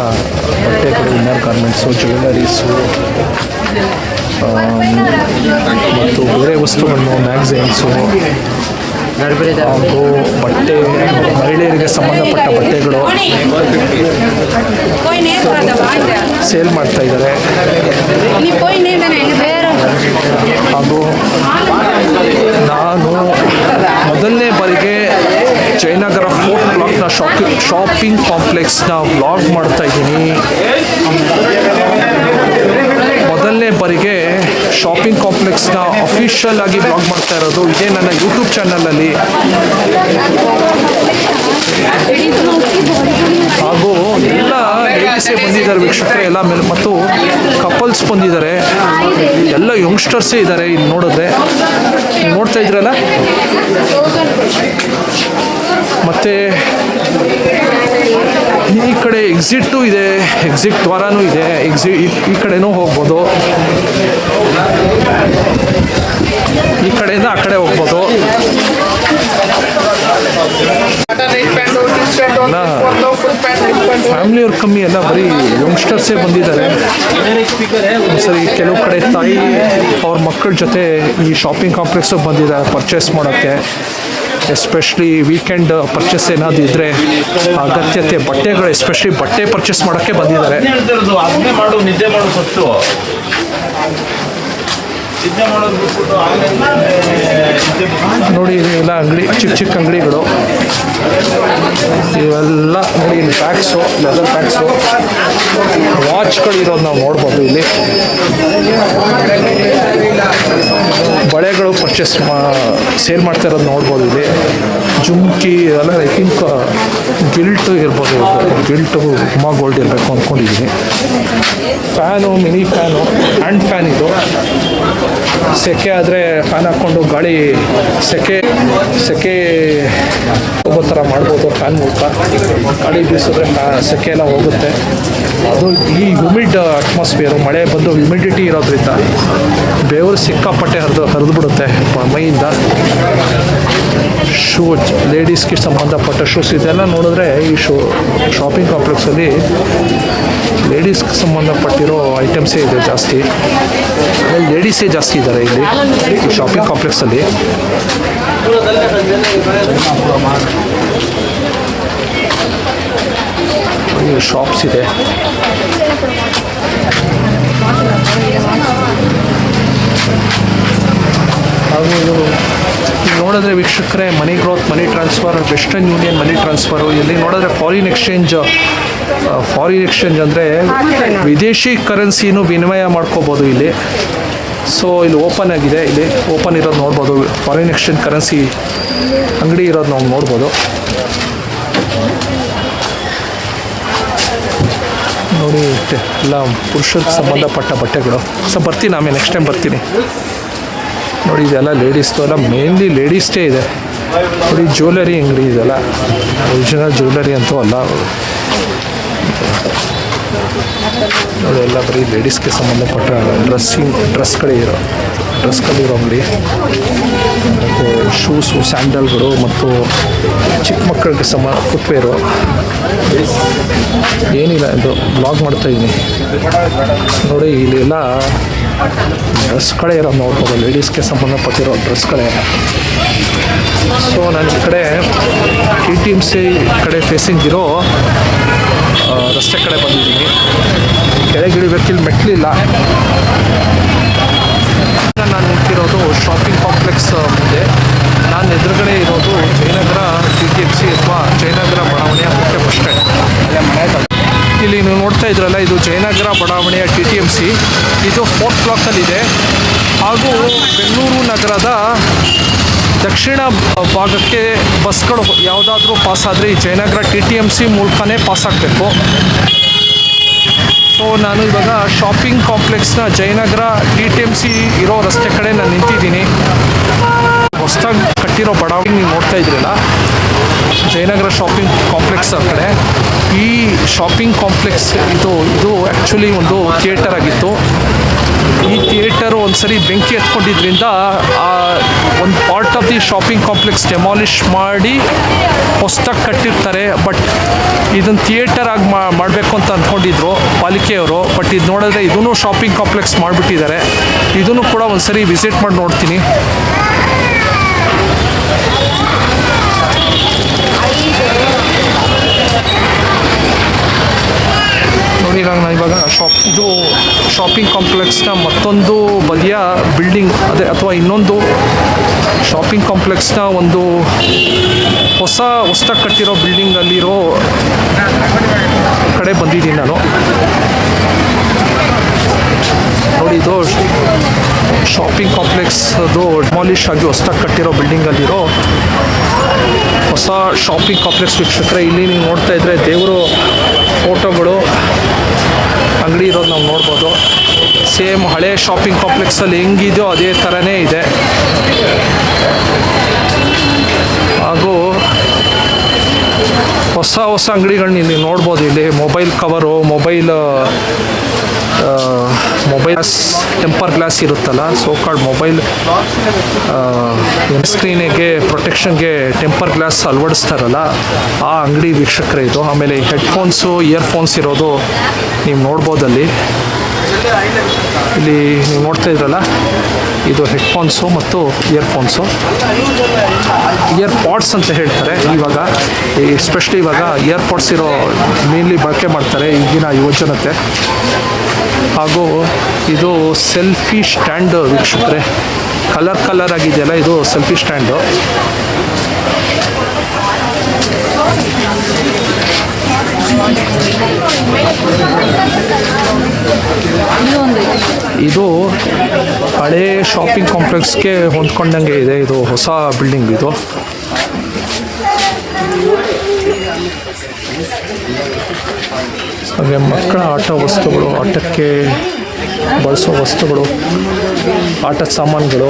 ಬಟ್ಟೆಗಳು, ಇನ್ನರ್ ಗಾರ್ಮೆಂಟ್ಸು, ಜ್ಯುವೆಲರೀಸು ಮತ್ತು ಬೇರೆ ವಸ್ತುಗಳನ್ನು, ಮ್ಯಾಗ್ಝೈನ್ಸು ಹಾಗೂ ಬಟ್ಟೆ, ಮಹಿಳೆಯರಿಗೆ ಸಂಬಂಧಪಟ್ಟ ಬಟ್ಟೆಗಳು ಸೇಲ್ ಮಾಡ್ತಾ ಇದ್ದಾರೆ. ಹಾಗೂ ನಾನು ಮೊದಲನೇ ಬಾರಿಗೆ ಜಯನಗರ 4th ಬ್ಲಾಕ್ನ ಶಾಪಿಂಗ್ ಕಾಂಪ್ಲೆಕ್ಸ್ನ ವ್ಲಾಗ್ ಮಾಡ್ತಾ ಇದ್ದೀನಿ. ಮೊದಲನೇ ಬಾರಿಗೆ ಶಾಪಿಂಗ್ ಕಾಂಪ್ಲೆಕ್ಸ್ನ ಅಫಿಷಿಯಲ್ ಆಗಿ ವ್ಲಾಗ್ ಮಾಡ್ತಾ ಇರೋದು ಇದೇ ನನ್ನ ಯೂಟ್ಯೂಬ್ ಚಾನಲಲ್ಲಿ. ಹಾಗೂ ಎಲ್ಲ ಲೇಡೀಸೇ ಬಂದಿದ್ದಾರೆ ವೀಕ್ಷಕರೇ, ಎಲ್ಲ ಮೇಲೆ ಮತ್ತು ಕಪಲ್ಸ್ ಬಂದಿದ್ದಾರೆ, ಎಲ್ಲ ಯಂಗ್ಸ್ಟರ್ಸೇ ಇದ್ದಾರೆ. ಇಲ್ಲಿ ನೋಡಿದ್ರೆ ನೀವು ನೋಡ್ತಾ ಇದ್ರಲ್ಲ. ಮತ್ತು ಈ ಕಡೆ ಎಕ್ಸಿಟ್ಟು ಇದೆ, ಎಕ್ಸಿಟ್ ದ್ವಾರನೂ ಇದೆ. ಈ ಕಡೆನೂ ಹೋಗ್ಬೋದು, ಈ ಕಡೆಯಿಂದ ಆ ಕಡೆ ಹೋಗ್ಬೋದು. ಫ್ಯಾಮಿಲಿಯವ್ರು ಕಮ್ಮಿ, ಎಲ್ಲ ಬರೀ ಯಂಗ್ಸ್ಟರ್ಸೇ ಬಂದಿದ್ದಾರೆ. ಸರಿ, ಕೆಲವು ಕಡೆ ತಾಯಿ ಅವ್ರ ಮಕ್ಕಳ ಜೊತೆ ಈ ಶಾಪಿಂಗ್ ಕಾಂಪ್ಲೆಕ್ಸಿಗೆ ಬಂದಿದ್ದಾರೆ ಪರ್ಚೇಸ್ ಮಾಡೋಕ್ಕೆ. ಎಸ್ಪೆಷಲಿ ವೀಕೆಂಡ್ ಪರ್ಚೇಸ್ ಏನಾದರೂ ಇದ್ದರೆ ಅಗತ್ಯತೆ ಬಟ್ಟೆಗಳು, ಎಸ್ಪೆಷಲಿ ಬಟ್ಟೆ ಪರ್ಚೇಸ್ ಮಾಡೋಕ್ಕೆ ಬಂದಿದ್ದಾರೆ. ನೋಡಿ ಎಲ್ಲ ಅಂಗಡಿ, ಚಿಕ್ಕ ಚಿಕ್ಕ ಅಂಗಡಿಗಳು ಇವೆಲ್ಲ. ನೋಡಿ ಇಲ್ಲಿ ಪ್ಯಾಕ್ಸು, ಲೆದರ್ ಪ್ಯಾಕ್ಸು, ವಾಚ್ಗಳು ಇರೋದು ನಾವು ನೋಡ್ಬೋದು. ಇಲ್ಲಿ ಬಳೆಗಳು ಪರ್ಚೇಸ್ ಸೇಲ್ ಮಾಡ್ತಾ ಇರೋದು ನೋಡ್ಬೋದು. ಇಲ್ಲಿ ಜುಮ್ಕಿ ಎಲ್ಲ ಐ ಥಿಂಕ್ ಗಿಲ್ಟು ಇರ್ಬೋದು, ಗಿಲ್ಟು ಉಮಾ ಗೋಲ್ಡ್ ಇರಬೇಕು ಅಂದ್ಕೊಂಡಿದ್ದೀನಿ. Fan, mini fan, hand fan ಇದು. ಸೆಕೆ ಆದರೆ ಫ್ಯಾನ್ ಹಾಕ್ಕೊಂಡು ಗಾಳಿ ಸೆಕೆ ಹೋಗೋ ಥರ ಮಾಡ್ಬೋದು. ಫ್ಯಾನ್ ಮೂಲಕ ಗಾಳಿ ಬೀಸಿದ್ರೆ ಸೆಕೆ ಎಲ್ಲ ಹೋಗುತ್ತೆ. ಅದು ಈ ಹ್ಯೂಮಿಡ್ ಅಟ್ಮಾಸ್ಫಿಯರು, ಮಳೆ ಬಂದು ಹ್ಯೂಮಿಡಿಟಿ ಇರೋದ್ರಿಂದ ಬೆವರು ಸಿಕ್ಕಾಪಟ್ಟೆ ಹರಿದು ಬಿಡುತ್ತೆ ಮೈಯಿಂದ. ಶೂ, ಲೇಡೀಸ್ಗೆ ಸಂಬಂಧಪಟ್ಟ ಶೂಸ್ ಇದೆಲ್ಲ ನೋಡಿದ್ರೆ ಈ ಶಾಪಿಂಗ್ ಕಾಂಪ್ಲೆಕ್ಸಲ್ಲಿ ಲೇಡೀಸ್ಗೆ ಸಂಬಂಧಪಟ್ಟಿರೋ ಐಟಮ್ಸೇ ಇದೆ ಜಾಸ್ತಿ. ಲೇಡೀಸೇ ಜಾಸ್ತಿ ಇದ್ದಾರೆ ಇಲ್ಲಿ ಈ ಶಾಪಿಂಗ್ ಕಾಂಪ್ಲೆಕ್ಸಲ್ಲಿ. ಶಾಪ್ಸ್ ಇದೆ. ಹಾಗೂ ಇದು ನೋಡಿದ್ರೆ ವೀಕ್ಷಕರೇ, money growth, money transfer, Western Union money transfer. ಇಲ್ಲಿ ನೋಡಿದ್ರೆ ಫಾರಿನ್ ಎಕ್ಸ್ಚೇಂಜ್ ಅಂದರೆ ವಿದೇಶಿ ಕರೆನ್ಸಿನೂ ವಿನಿಮಯ ಮಾಡ್ಕೋಬೋದು ಇಲ್ಲಿ. ಸೊ ಇಲ್ಲಿ ಓಪನ್ ಆಗಿದೆ, ಇಲ್ಲಿ ಓಪನ್ ಇರೋದು ನೋಡ್ಬೋದು. ಫಾರಿನ್ ಎಕ್ಸ್ಚೇಂಜ್ ಕರೆನ್ಸಿ ಅಂಗಡಿ ಇರೋದು ನಾವು ನೋಡ್ಬೋದು. ನೋಡಿ ಎಲ್ಲ ಪುರುಷರಿಗೆ ಸಂಬಂಧಪಟ್ಟ ಬಟ್ಟೆಗಳು. ಸೊ ಬರ್ತೀನಿ ಆಮೇಲೆ ನೆಕ್ಸ್ಟ್ ಟೈಮ್ ಬರ್ತೀನಿ. ನೋಡಿ ಇದೆಲ್ಲ ಲೇಡೀಸ್ದು ಎಲ್ಲ ಮೇನ್ಲಿ ಲೇಡೀಸ್ದೇ ಇದೆ. ನೋಡಿ ಜ್ಯುವೆಲರಿ ಅಂಗಡಿ ಇದೆಲ್ಲ, ಒರಿಜಿನಲ್ ಜ್ಯುವೆಲರಿ ಅಂತೂ ಅಲ್ಲ. ನೋಡಿ ಎಲ್ಲ ಬರೀ ಲೇಡೀಸ್ಗೆ ಸಂಬಂಧಪಟ್ಟ ಡ್ರೆಸ್ಗಳಿರೋ ಅಂಗಡಿ. ಮತ್ತು ಶೂಸು, ಸ್ಯಾಂಡಲ್ಗಳು ಮತ್ತು ಚಿಕ್ಕ ಮಕ್ಕಳಿಗೆ ಫುಟ್ವೇರು. ಏನಿಲ್ಲ, ಇದು ಬ್ಲಾಗ್ ಮಾಡ್ತಾಯಿದ್ದೀನಿ. ನೋಡಿ ಇಲ್ಲೆಲ್ಲ ಡ್ರೆಸ್ಗಳೇ ಇರೋ ನೋಡ್ಬೋದು, ಲೇಡೀಸ್ಗೆ ಸಂಬಂಧಪಟ್ಟಿರೋ ಡ್ರೆಸ್ಗಳೇ. ಸೊ ನಾನು ಈ ಕಡೆ KTMC ಕಡೆ ಫೇಸಿಂಗ್ ಇರೋ ರಸ್ತೆ ಕಡೆ ಬಂದಿದ್ದೀನಿ. ಕೆಳಗಿಳಿಬೇಕಿಲ್ಲಿ ಮೆಟ್ಲಿಲ್ಲ. ನಾನು ನಿಂತಿರೋದು ಶಾಪಿಂಗ್ ಕಾಂಪ್ಲೆಕ್ಸ್ ಮುಂದೆ. ನಾನು ಎದುರುಗಡೆ ಇರೋದು ಜಯನಗರ KTMC ಅಥವಾ ಜಯನಗರ ಬಡಾವಣೆಯ ಮುಖ್ಯ ಬಸ್ ಸ್ಟ್ಯಾಂಡ್. ಇಲ್ಲಿ ನೀವು ನೋಡ್ತಾ ಇದ್ರಲ್ಲ, ಇದು ಜಯನಗರ ಬಡಾವಣೆಯ KTMC. ಇದು 4th ಬ್ಲಾಕಲ್ಲಿದೆ. ಹಾಗೂ ಬೆಂಗಳೂರು ನಗರದ ದಕ್ಷಿಣ ಭಾಗಕ್ಕೆ ಬಸ್ಗಳು ಯಾವುದಾದ್ರೂ ಪಾಸ್ ಆದರೆ ಈ ಜಯನಗರ KTMC ಮೂಲಕನೇ ಪಾಸ್ ಆಗಬೇಕು. ಸೊ ನಾನು ಇವಾಗ ಶಾಪಿಂಗ್ ಕಾಂಪ್ಲೆಕ್ಸ್ನ ಜಯನಗರ KTMC ಇರೋ ರಸ್ತೆ ಕಡೆ ನಾನು ನಿಂತಿದ್ದೀನಿ. ಹೊಸದಾಗಿ ಕಟ್ಟಿರೋ ಬಡಾವಣೆ ನೀವು ನೋಡ್ತಾ ಇದ್ರಲ್ಲ, ಜಯನಗರ ಶಾಪಿಂಗ್ ಕಾಂಪ್ಲೆಕ್ಸ್ ಆ ಕಡೆ. ಈ ಶಾಪಿಂಗ್ ಕಾಂಪ್ಲೆಕ್ಸ್ ಇದು ಆ್ಯಕ್ಚುಲಿ ಒಂದು ಥಿಯೇಟರ್ ಆಗಿತ್ತು. ಈ ಥಿಯೇಟರು ಒಂದು ಸರಿ ಬೆಂಕಿ ಎತ್ಕೊಂಡಿದ್ರಿಂದ ಒಂದು part of the shopping complex demolish ಮಾಡಿ ಹೊಸದಾಗಿ ಕಟ್ಟಿರ್ತಾರೆ. ಬಟ್ ಇದನ್ನು ಥಿಯೇಟರ್ ಆಗಿ ಮಾಡಬೇಕು ಅಂತ ಅಂದ್ಕೊಂಡಿದ್ರು ಪಾಲಿಕೆಯವರು. ಬಟ್ ಇದು ನೋಡಿದ್ರೆ ಇದೂ ಶಾಪಿಂಗ್ ಕಾಂಪ್ಲೆಕ್ಸ್ ಮಾಡಿಬಿಟ್ಟಿದ್ದಾರೆ. ಇದನ್ನು ಕೂಡ ಒಂದು ಸರಿ ವಿಸಿಟ್ ಮಾಡಿ ನೋಡ್ತೀನಿ. ನೋಡಿ ನಾನು ಇವಾಗ ಇದು ಶಾಪಿಂಗ್ ಕಾಂಪ್ಲೆಕ್ಸ್ನ ಮತ್ತೊಂದು ಬದಿಯ ಬಿಲ್ಡಿಂಗ್ ಅದೇ ಅಥವಾ ಇನ್ನೊಂದು ಶಾಪಿಂಗ್ ಕಾಂಪ್ಲೆಕ್ಸ್ನ ಒಂದು ಹೊಸದಾಗಿ ಕಟ್ಟಿರೋ ಬಿಲ್ಡಿಂಗಲ್ಲಿರೋ ಕಡೆ ಬಂದಿದ್ದೀನಿ ನಾನು. ನೋಡಿ ಇದು ಶಾಪಿಂಗ್ ಕಾಂಪ್ಲೆಕ್ಸ್ ಅದು ಡೆಮಾಲಿಷ್ ಆಗಿ ಹೊಸದಾಗಿ ಕಟ್ಟಿರೋ ಬಿಲ್ಡಿಂಗಲ್ಲಿರೋ ಹೊಸ ಶಾಪಿಂಗ್ ಕಾಂಪ್ಲೆಕ್ಸ್ ವೀಕ್ಷಕರೇ. ಇಲ್ಲಿ ನೀವು ನೋಡ್ತಾ ಇದ್ದರೆ ದೇವರು ಫೋಟೋಗಳು ಅಂಗಡಿ ಇರೋದು ನಾವು ನೋಡ್ಬೋದು. ಸೇಮ್ ಹಳೆ ಶಾಪಿಂಗ್ ಕಾಂಪ್ಲೆಕ್ಸಲ್ಲಿ ಹೆಂಗಿದೆಯೋ ಅದೇ ಥರನೇ ಇದೆ. ಹಾಗೂ ಹೊಸ ಅಂಗಡಿಗಳನ್ನ ಇಲ್ಲಿ ನೋಡ್ಬೋದು. ಇಲ್ಲಿ mobile cover, mobile temper glass ಇರುತ್ತಲ್ಲ, ಸೋಕಾಲ್ಡ್ ಮೊಬೈಲ್ ಸ್ಕ್ರೀನಿಗೆ ಪ್ರೊಟೆಕ್ಷನ್ಗೆ ಟೆಂಪರ್ ಗ್ಲಾಸ್ ಅಳವಡಿಸ್ತಾರಲ್ಲ, ಆ ಅಂಗಡಿ ವೀಕ್ಷಕರೇ ಇದು. ಆಮೇಲೆ ಹೆಡ್ಫೋನ್ಸು, ಇಯರ್ಫೋನ್ಸ್ ಇರೋದು ನೀವು ನೋಡ್ಬೋದಲ್ಲಿ. ಇಲ್ಲಿ ನೀವು ನೋಡ್ತಾ ಇದ್ರಲ್ಲ, ಇದು ಹೆಡ್ಫೋನ್ಸು ಮತ್ತು ಇಯರ್ಫೋನ್ಸು, ಇಯರ್ಪಾಡ್ಸ್ ಅಂತ ಹೇಳ್ತಾರೆ ಇವಾಗ. ಎಸ್ಪೆಷಲಿ ಇವಾಗ ಇಯರ್ಪಾಡ್ಸ್ ಇರೋ ಮೇನ್ಲಿ ಬಳಕೆ ಮಾಡ್ತಾರೆ ಈಗಿನ ಯುವಜನತೆ. ಹಾಗೂ ಇದು ಸೆಲ್ಫಿ ಸ್ಟ್ಯಾಂಡ್ ವೀಕ್ಷಕರೇ. ಕಲರ್ ಆಗಿದೆಯಲ್ಲ, ಇದು ಸೆಲ್ಫಿ ಸ್ಟ್ಯಾಂಡು. ಇದು ಹಳೇ ಶಾಪಿಂಗ್ ಕಾಂಪ್ಲೆಕ್ಸ್ಗೆ ಹೊಂದ್ಕೊಂಡಂಗೆ ಇದೆ. ಇದು ಹೊಸ ಬಿಲ್ಡಿಂಗ್ ಇದು. ಹಾಗೆ ಮಕ್ಕಳ ಆಟ ವಸ್ತುಗಳು, ಆಟಕ್ಕೆ ಬಳಸೋ ವಸ್ತುಗಳು, ಆಟದ ಸಾಮಾನುಗಳು,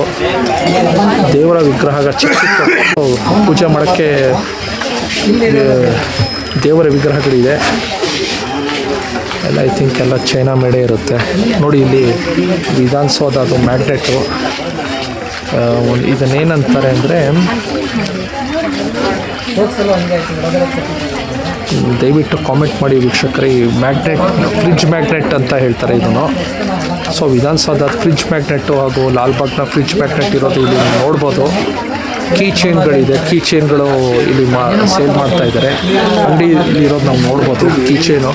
ದೇವರ ವಿಗ್ರಹ, ಚಿಕ್ಕ ಪೂಜೆ ಮಾಡೋಕ್ಕೆ ದೇವರ ವಿಗ್ರಹಗಳಿದೆ ಎಲ್ಲ. ಐ ಥಿಂಕ್ ಎಲ್ಲ ಚೈನಾ ಮೇಡೇ ಇರುತ್ತೆ. ನೋಡಿ ಇಲ್ಲಿ ವಿಧಾನಸೌಧ ಅದು ಮ್ಯಾಗ್ನೆಟು. ಇದನ್ನೇನಂತಾರೆ ಅಂದರೆ, ದಯವಿಟ್ಟು ಕಾಮೆಂಟ್ ಮಾಡಿ ವೀಕ್ಷಕರೇ. ಮ್ಯಾಗ್ನೆಟ್, ಫ್ರಿಡ್ಜ್ ಮ್ಯಾಗ್ನೆಟ್ ಅಂತ ಹೇಳ್ತಾರೆ ಇದನ್ನು. ಸೊ ವಿಧಾನಸೌಧ ಫ್ರಿಡ್ಜ್ ಮ್ಯಾಗ್ನೆಟ್ಟು ಹಾಗೂ ಲಾಲ್ಬಾಗ್ನ ಫ್ರಿಡ್ಜ್ ಮ್ಯಾಗ್ನೆಟ್ ಇರೋದು ಇಲ್ಲಿ ನೋಡ್ಬೋದು. ಕೀ ಚೈನ್ಗಳಿದೆ, ಕೀ ಚೈನ್ಗಳು ಇಲ್ಲಿ ಸೇಲ್ ಮಾಡ್ತಾ ಇದ್ದಾರೆ. ಅಂಗಡಿಯಲ್ಲಿ ಇರೋದು ನಾವು ನೋಡ್ಬೋದು ಕೀ ಚೈನು.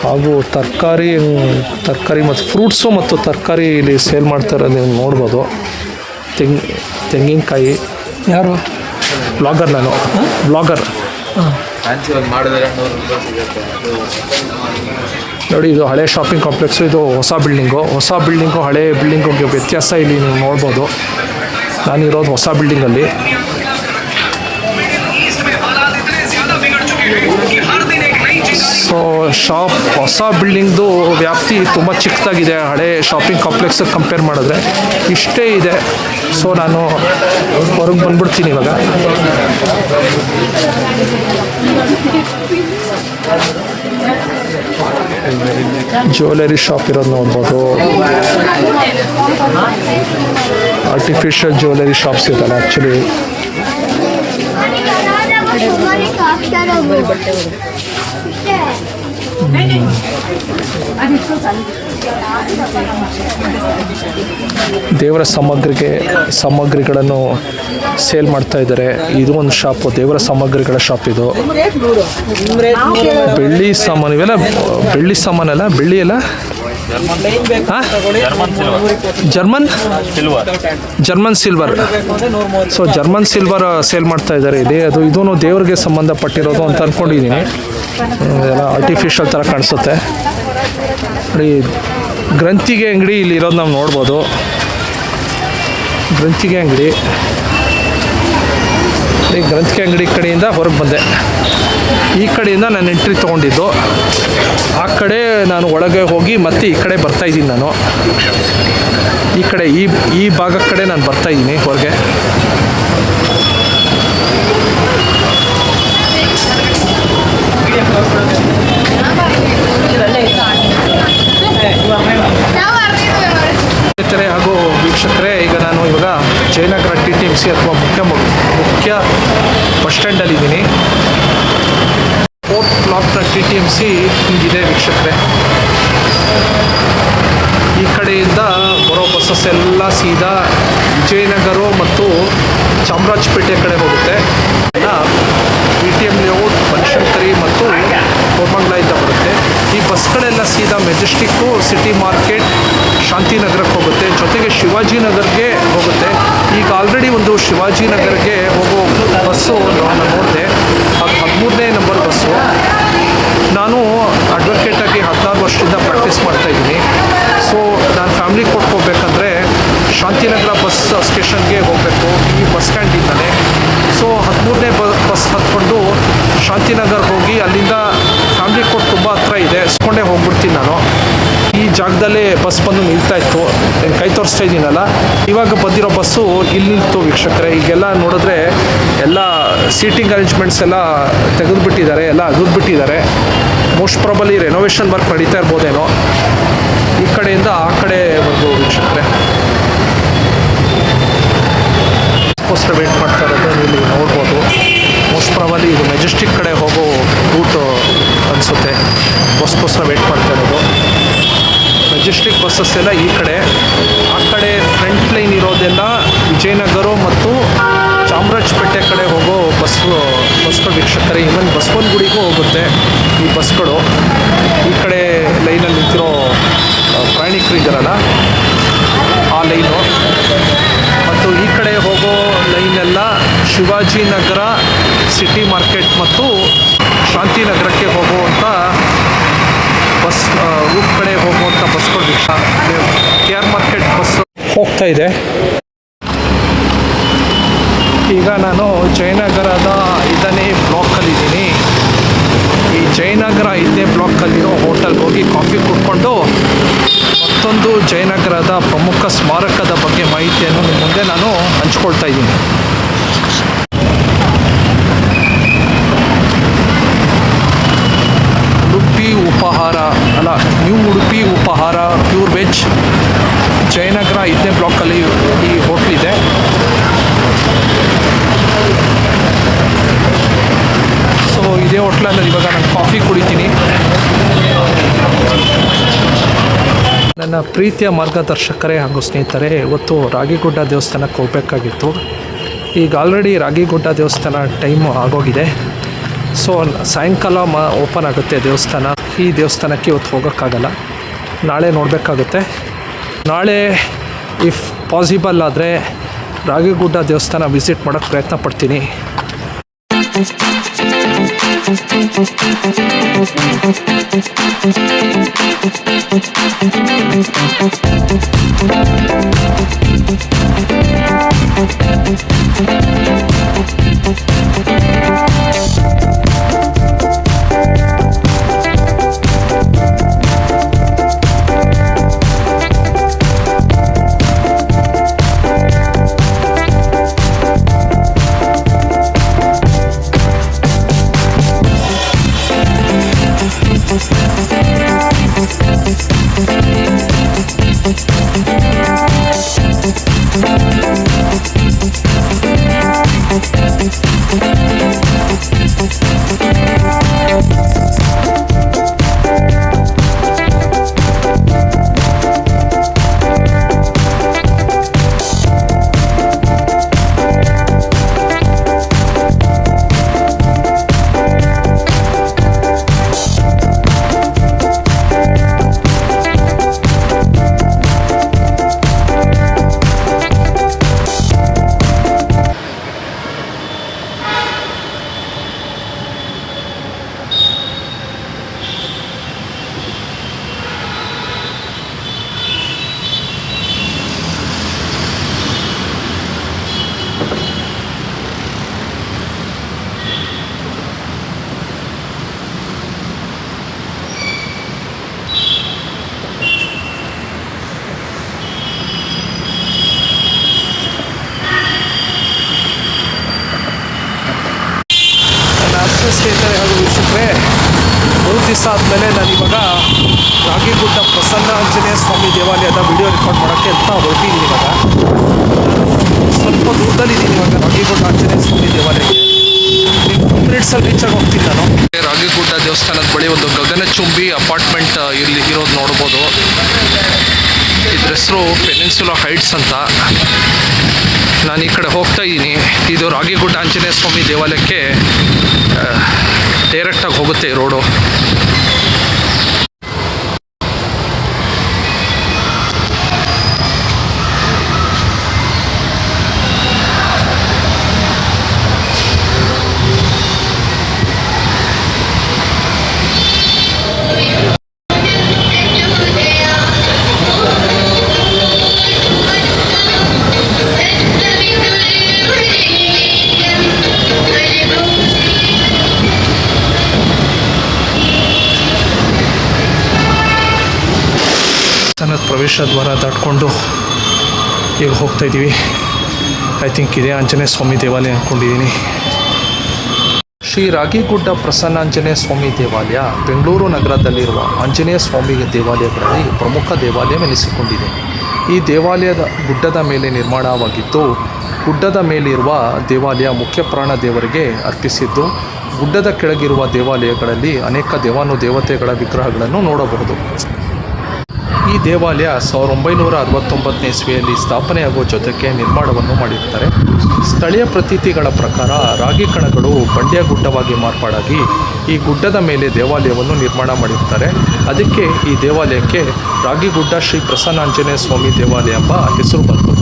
ಹಾಗೂ ತರಕಾರಿ ಮತ್ತು ಫ್ರೂಟ್ಸು ಮತ್ತು ತರಕಾರಿ ಇಲ್ಲಿ ಸೇಲ್ ಮಾಡ್ತಾ ಇರೋದು ನೀವು ನೋಡ್ಬೋದು. ತೆಂಗಿನಕಾಯಿ. ಯಾರು ಬ್ಲಾಗರ್? ನಾನು ಬ್ಲಾಗರ್. ನೋಡಿ ಇದು ಹಳೆ ಶಾಪಿಂಗ್ ಕಾಂಪ್ಲೆಕ್ಸು, ಇದು ಹೊಸ ಬಿಲ್ಡಿಂಗು. ಹಳೆ ಬಿಲ್ಡಿಂಗಿಗೆ ವ್ಯತ್ಯಾಸ ಇಲ್ಲಿ ನೀವು ನೋಡ್ಬೋದು. ನಾನಿರೋದು ಹೊಸ ಬಿಲ್ಡಿಂಗಲ್ಲಿ. ಸೊ ಶಾಪ್ ಹೊಸ ಬಿಲ್ಡಿಂಗ್ದು ವ್ಯಾಪ್ತಿ ತುಂಬ ಚಿಕ್ಕದಾಗಿದೆ, ಹಳೆ ಶಾಪಿಂಗ್ ಕಾಂಪ್ಲೆಕ್ಸಿಗೆ ಕಂಪೇರ್ ಮಾಡಿದ್ರೆ ಇಷ್ಟೇ ಇದೆ. ಸೊ ನಾನು ಹೊರಗೆ ಬಂದ್ಬಿಡ್ತೀನಿ ಇವಾಗ. ಜ್ಯುವೆಲರಿ ಶಾಪ್ ಇರೋದು ನೋಡ್ಬೋದು. ಆರ್ಟಿಫಿಷಿಯಲ್ ಜ್ಯುವೆಲರಿ ಶಾಪ್ಸ್ ಇರಲ್ಲ ಆ್ಯಕ್ಚುಲಿ. ದೇವರ ಸಾಮಗ್ರಿಗಳನ್ನು ಸೇಲ್ ಮಾಡ್ತಾ ಇದ್ದಾರೆ. ಇದು ಒಂದು ಶಾಪು, ದೇವರ ಸಾಮಗ್ರಿಗಳ ಶಾಪ್ ಇದು. ಬೆಳ್ಳಿ ಸಾಮಾನು ಇವೆಲ್ಲ ಬೆಳ್ಳಿ ಸಾಮಾನಲ್ಲ, ಬೆಳ್ಳಿ ಎಲ್ಲ German silver. So German silver sale ಮಾಡ್ತಾ ಇದ್ದಾರೆ ಇಲ್ಲಿ. ಇದೂ ದೇವ್ರಿಗೆ ಸಂಬಂಧಪಟ್ಟಿರೋದು ಅಂತ ಅಂದ್ಕೊಂಡಿದ್ದೀನಿ. ಎಲ್ಲ ಆರ್ಟಿಫಿಷಿಯಲ್ ಥರ ಕಾಣಿಸುತ್ತೆ ನೋಡಿ. ಗ್ರಂಥಿಗೆ ಅಂಗಡಿ ಇಲ್ಲಿ ಇರೋದು ನಾವು ನೋಡ್ಬೋದು. ಗ್ರಂಥಿಗೆ ಅಂಗಡಿ ಕಡೆಯಿಂದ ಹೊರಗೆ ಬಂದೆ. ಈ ಕಡೆಯಿಂದ ನಾನು ಎಂಟ್ರಿ ತೊಗೊಂಡಿದ್ದು. ಆ ಕಡೆ ನಾನು ಒಳಗೆ ಹೋಗಿ ಮತ್ತೆ ಈ ಕಡೆ ಬರ್ತಾಯಿದ್ದೀನಿ. ನಾನು ಈ ಕಡೆ ಈ ಭಾಗದ ಕಡೆ ನಾನು ಬರ್ತಾಯಿದ್ದೀನಿ ಹೊರಗೆ. ಹಾಗೂ ವೀಕ್ಷಕರೇ, ಈಗ ನಾನು ಜಯನಗರ TTMC ಅಥವಾ ಮುಖ್ಯ ಬಸ್ ಸ್ಟ್ಯಾಂಡಲ್ಲಿದ್ದೀನಿ. 4th ಬ್ಲಾಕ್ನ TTMC ಹಿಂಗಿದೆ ವೀಕ್ಷಕರೇ. ಈ ಕಡೆಯಿಂದ ಬರೋ ಬಸ್ಸಸ್ ಎಲ್ಲ ಸೀದಾ ವಿಜಯನಗರ ಮತ್ತು ಚಾಮರಾಜಪೇಟೆ ಕಡೆ ಹೋಗುತ್ತೆ. BTM ಲೇಔಟ್, ಬನಶಂಕರಿ ಮತ್ತು ಕೋರಮಂಗಲದಿಂದ ಬರುತ್ತೆ. ಈ ಬಸ್ಗಳೆಲ್ಲ ಸೀದಾ ಮೆಜೆಸ್ಟಿಕ್ಕು, ಸಿಟಿ ಮಾರ್ಕೆಟ್, ಶಾಂತಿನಗರಕ್ಕೆ ಹೋಗುತ್ತೆ. ಜೊತೆಗೆ ಶಿವಾಜಿನಗರ್ಗೆ ಹೋಗುತ್ತೆ. ಈಗ ಆಲ್ರೆಡಿ ಒಂದು ಶಿವಾಜಿನಗರ್ಗೆ ಹೋಗೋ ಬಸ್ಸು ನಾನು ನೋಡಿದೆ. ಅದು 13ನೇ ನಂಬರ್ ಬಸ್ಸು. ನಾನು ಅಡ್ವೊಕೇಟಾಗಿ 14 ವರ್ಷದಿಂದ ಪ್ರಾಕ್ಟೀಸ್ ಮಾಡ್ತಾಯಿದ್ದೀನಿ. ಸೊ ನಾನು ಫ್ಯಾಮ್ಲಿ ಕೊಟ್ಕೋಬೇಕಂದ್ರೆ ಶಾಂತಿನಗರ ಬಸ್ ಸ್ಟೇಷನ್ಗೆ ಹೋಗಬೇಕು, ಈ ಬಸ್ ಸ್ಟ್ಯಾಂಡಿಂದಲೇ. ಸೊ 13ನೇ ಬಸ್ ಹತ್ಕೊಂಡು ಶಾಂತಿನಗರ್ ಹೋಗಿ ಅಲ್ಲಿಂದ ಫ್ಯಾಮ್ಲಿ ಕೋರ್ಟ್ ತುಂಬ ಹತ್ರ ಇದೆ, ಇಸ್ಕೊಂಡೇ ಹೋಗ್ಬಿಡ್ತೀನಿ ನಾನು. ಈ ಜಾಗದಲ್ಲೇ ಬಸ್ ಬಂದು ನಿಲ್ತಾ ಇತ್ತು. ನಾನು ಕೈ ತೋರಿಸ್ತಾ ಇದ್ದೀನಲ್ಲ, ಇವಾಗ ಬಂದಿರೋ ಬಸ್ಸು ಇಲ್ಲಿ ನಿಲ್ತು ವೀಕ್ಷಕರೇ. ಈಗೆಲ್ಲ ನೋಡಿದ್ರೆ ಎಲ್ಲ ಸೀಟಿಂಗ್ ಅರೇಂಜ್ಮೆಂಟ್ಸ್ ಎಲ್ಲ ತೆಗೆದುಬಿಟ್ಟಿದ್ದಾರೆ, ಎಲ್ಲ ಅಗದ್ಬಿಟ್ಟಿದ್ದಾರೆ. ಮೋಸ್ಟ್ ಪ್ರಾಬಲಿ ರೆನೋವೇಷನ್ ವರ್ಕ್ ನಡೀತಾ ಇರ್ಬೋದೇನೋ. ಈ ಕಡೆಯಿಂದ ಆ ಕಡೆವರೆಗೂ ವೀಕ್ಷಕರೇ ಬಸ್ಗೋಸ್ಕರ ವೇಟ್ ಮಾಡ್ತಾ ಇರೋದು ಇಲ್ಲಿ ನೋಡ್ಬೋದು. ಮೋಸ್ಟ್ ಪ್ರಾಬಲಿ ಇದು ಮೆಜೆಸ್ಟಿಕ್ ಕಡೆ ಹೋಗೋ ರೂಟ್ ಅನಿಸುತ್ತೆ. ಬಸ್ಗೋಸ್ಕರ ವೇಟ್ ಮಾಡ್ತಾ ಇರೋದು. ಮೆಜೆಸ್ಟಿಕ್ ಬಸ್ಸಸ್ ಎಲ್ಲ ಈ ಕಡೆ, ಆ ಕಡೆ ಫ್ರಂಟ್ ಲೈನ್ ಇರೋದೆಲ್ಲ ವಿಜಯನಗರ ಮತ್ತು ಚಾಮರಾಜಪೇಟೆ ಕಡೆ ಹೋಗೋ ಬಸ್ಗಳು ವೀಕ್ಷಕರೇ. ಈವನ್ ಬಸವನಗುಡಿಗೂ ಹೋಗುತ್ತೆ ಈ ಬಸ್ಗಳು. ಈ ಕಡೆ ಲೈನಲ್ಲಿ ನಿಂತಿರೋ ಪ್ರಯಾಣಿಕರು ಇದ್ದಾರಲ್ಲ ಆ ಲೈನು, ಮತ್ತು ಈ ಕಡೆ ಹೋಗೋ ಲೈನೆಲ್ಲ ಶಿವಾಜಿನಗರ, ಸಿಟಿ ಮಾರ್ಕೆಟ್ ಮತ್ತು ಶಾಂತಿನಗರಕ್ಕೆ ಹೋಗುವಂಥ ಬಸ್ ರೂಟ್ ಕಡೆ ಹೋಗುವಂಥ ಬಸ್ಗಳು KR ಮಾರ್ಕೆಟ್ ಬಸ್ ಹೋಗ್ತಾ ಇದೆ. ಈಗ ನಾನು ಜಯನಗರದ 5ನೇ ಬ್ಲಾಕಲ್ಲಿದ್ದೀನಿ. ಈ ಜಯನಗರ 5ನೇ ಬ್ಲಾಕಲ್ಲಿರೋ ಹೋಟೆಲ್ಗೆ ಹೋಗಿ ಕಾಫಿ ಕುಡ್ಕೊಂಡು ಮತ್ತೊಂದು ಜಯನಗರದ ಪ್ರಮುಖ ಸ್ಮಾರಕದ ಬಗ್ಗೆ ಮಾಹಿತಿಯನ್ನು ನಿಮ್ಮ ಮುಂದೆ ನಾನು ಹಂಚ್ಕೊಳ್ತಾ ಇದ್ದೀನಿ. ನ್ಯೂ ಉಡುಪಿ ಉಪಹಾರ ಪ್ಯೂರ್ ವೆಜ್, ಜಯನಗರ 5ನೇ ಬ್ಲಾಕಲ್ಲಿ ಈ ಹೋಟ್ಲಿದೆ. ಸೊ ಇದೇ ಹೋಟ್ಲಲ್ಲಿ ಇವಾಗ ನಾನು ಕಾಫಿ ಕುಡಿತೀನಿ. ನನ್ನ ಪ್ರೀತಿಯ ಮಾರ್ಗದರ್ಶಕರೇ ಹಾಗೂ ಸ್ನೇಹಿತರೆ, ಇವತ್ತು ರಾಗಿಗುಡ್ಡ ದೇವಸ್ಥಾನಕ್ಕೆ ಹೋಗಬೇಕಾಗಿತ್ತು. ಈಗ ಆಲ್ರೆಡಿ ರಾಗಿಗುಡ್ಡ ದೇವಸ್ಥಾನ ಟೈಮ್ ಆಗೋಗಿದೆ. ಸೊ ಸಾಯಂಕಾಲ ಓಪನ್ ಆಗುತ್ತೆ ದೇವಸ್ಥಾನ. ಈ ದೇವಸ್ಥಾನಕ್ಕೆ ಇವತ್ತು ಹೋಗೋಕ್ಕಾಗಲ್ಲ, ನಾಳೆ ನೋಡಬೇಕಾಗುತ್ತೆ. ನಾಳೆ ಇಫ್ ಪಾಸಿಬಲ್ ಆದರೆ ರಾಗಿಗುಡ್ಡ ದೇವಸ್ಥಾನ ವಿಸಿಟ್ ಮಾಡೋಕ್ಕೆ ಪ್ರಯತ್ನ ಪಡ್ತೀನಿ. ದಿವಸ ಆದಮೇಲೆ ನಾನಿವಾಗ ರಾಗಿಗುಡ್ಡ ಪ್ರಸನ್ನ ಆಂಜನೇಯ ಸ್ವಾಮಿ ದೇವಾಲಯದ ವಿಡಿಯೋ ರೆಕಾರ್ಡ್ ಮಾಡೋಕ್ಕೆ ಅಂತ ಹೊರಟಿದ್ದೀನಿ. ಇವಾಗ ಸ್ವಲ್ಪ ದೂರದಲ್ಲಿದ್ದೀನಿ ಇವಾಗ ರಾಗಿಗುಡ್ಡ ಆಂಜನೇಯ ಸ್ವಾಮಿ ದೇವಾಲಯಕ್ಕೆ. 2 ಮಿನಿಟ್ಸಲ್ಲಿ ರೀಚಾಗಿ ಹೋಗ್ತೀನಿ ನಾನು. ರಾಗಿಗುಡ್ಡ ದೇವಸ್ಥಾನದ ಬಳಿ ಒಂದು ಗಗನಚುಂಬಿ ಅಪಾರ್ಟ್ಮೆಂಟ್ ಇಲ್ಲಿ ಇರೋದು ನೋಡ್ಬೋದು. ಇದ್ರ ಹೆಸರು ಪೆನಿನ್ಸುಲಾ ಹೈಟ್ಸ್ ಅಂತ. ನಾನು ಈ ಕಡೆ ಹೋಗ್ತಾ ಇದ್ದೀನಿ. ಇದು ರಾಗಿಗುಡ್ಡ ಆಂಜನೇಯ ಸ್ವಾಮಿ ದೇವಾಲಯಕ್ಕೆ ಡೈರೆಕ್ಟಾಗಿ ಹೋಗುತ್ತೆ ಈ ರೋಡು. ದೇವಸ್ಥಾನದ ಪ್ರವೇಶ ದ್ವಾರ ದಾಟ್ಕೊಂಡು ಈಗ ಹೋಗ್ತಾ ಇದ್ದೀವಿ. ಐ ಥಿಂಕ್ ಇದೇ ಆಂಜನೇಯ ಸ್ವಾಮಿ ದೇವಾಲಯ ಅಂದ್ಕೊಂಡಿದ್ದೀನಿ. ಶ್ರೀ ರಾಗಿಗುಡ್ಡ ಪ್ರಸನ್ನಾಂಜನೇಯ ಸ್ವಾಮಿ ದೇವಾಲಯ ಬೆಂಗಳೂರು ನಗರದಲ್ಲಿರುವ ಆಂಜನೇಯ ಸ್ವಾಮಿ ದೇವಾಲಯಗಳಲ್ಲಿ ಪ್ರಮುಖ ದೇವಾಲಯವೆನಿಸಿಕೊಂಡಿದೆ. ಈ ದೇವಾಲಯದ ಗುಡ್ಡದ ಮೇಲೆ ನಿರ್ಮಾಣವಾಗಿದ್ದು, ಗುಡ್ಡದ ಮೇಲಿರುವ ದೇವಾಲಯ ಮುಖ್ಯ ಪ್ರಾಣ ದೇವರಿಗೆ ಅರ್ಪಿಸಿದ್ದು, ಗುಡ್ಡದ ಕೆಳಗಿರುವ ದೇವಾಲಯಗಳಲ್ಲಿ ಅನೇಕ ದೇವಾನುದೇವತೆಗಳ ವಿಗ್ರಹಗಳನ್ನು ನೋಡಬಹುದು. ಈ ದೇವಾಲಯ 1969ನೇ ಇಸ್ವಿಯಲ್ಲಿ ಸ್ಥಾಪನೆಯಾಗುವ ಜೊತೆಗೆ ನಿರ್ಮಾಣವನ್ನು ಮಾಡಿರ್ತಾರೆ. ಸ್ಥಳೀಯ ಪ್ರತೀತಿಗಳ ಪ್ರಕಾರ ರಾಗಿ ಕಣಗಳು ಬಂಡೆಯ ಗುಡ್ಡವಾಗಿ ಮಾರ್ಪಾಡಾಗಿ ಈ ಗುಡ್ಡದ ಮೇಲೆ ದೇವಾಲಯವನ್ನು ನಿರ್ಮಾಣ ಮಾಡಿರ್ತಾರೆ. ಅದಕ್ಕೆ ಈ ದೇವಾಲಯಕ್ಕೆ ರಾಗಿಗುಡ್ಡ ಶ್ರೀ ಪ್ರಸನ್ನಾಂಜನೇಯ ಸ್ವಾಮಿ ದೇವಾಲಯ ಎಂಬ ಹೆಸರು ಬಂತು.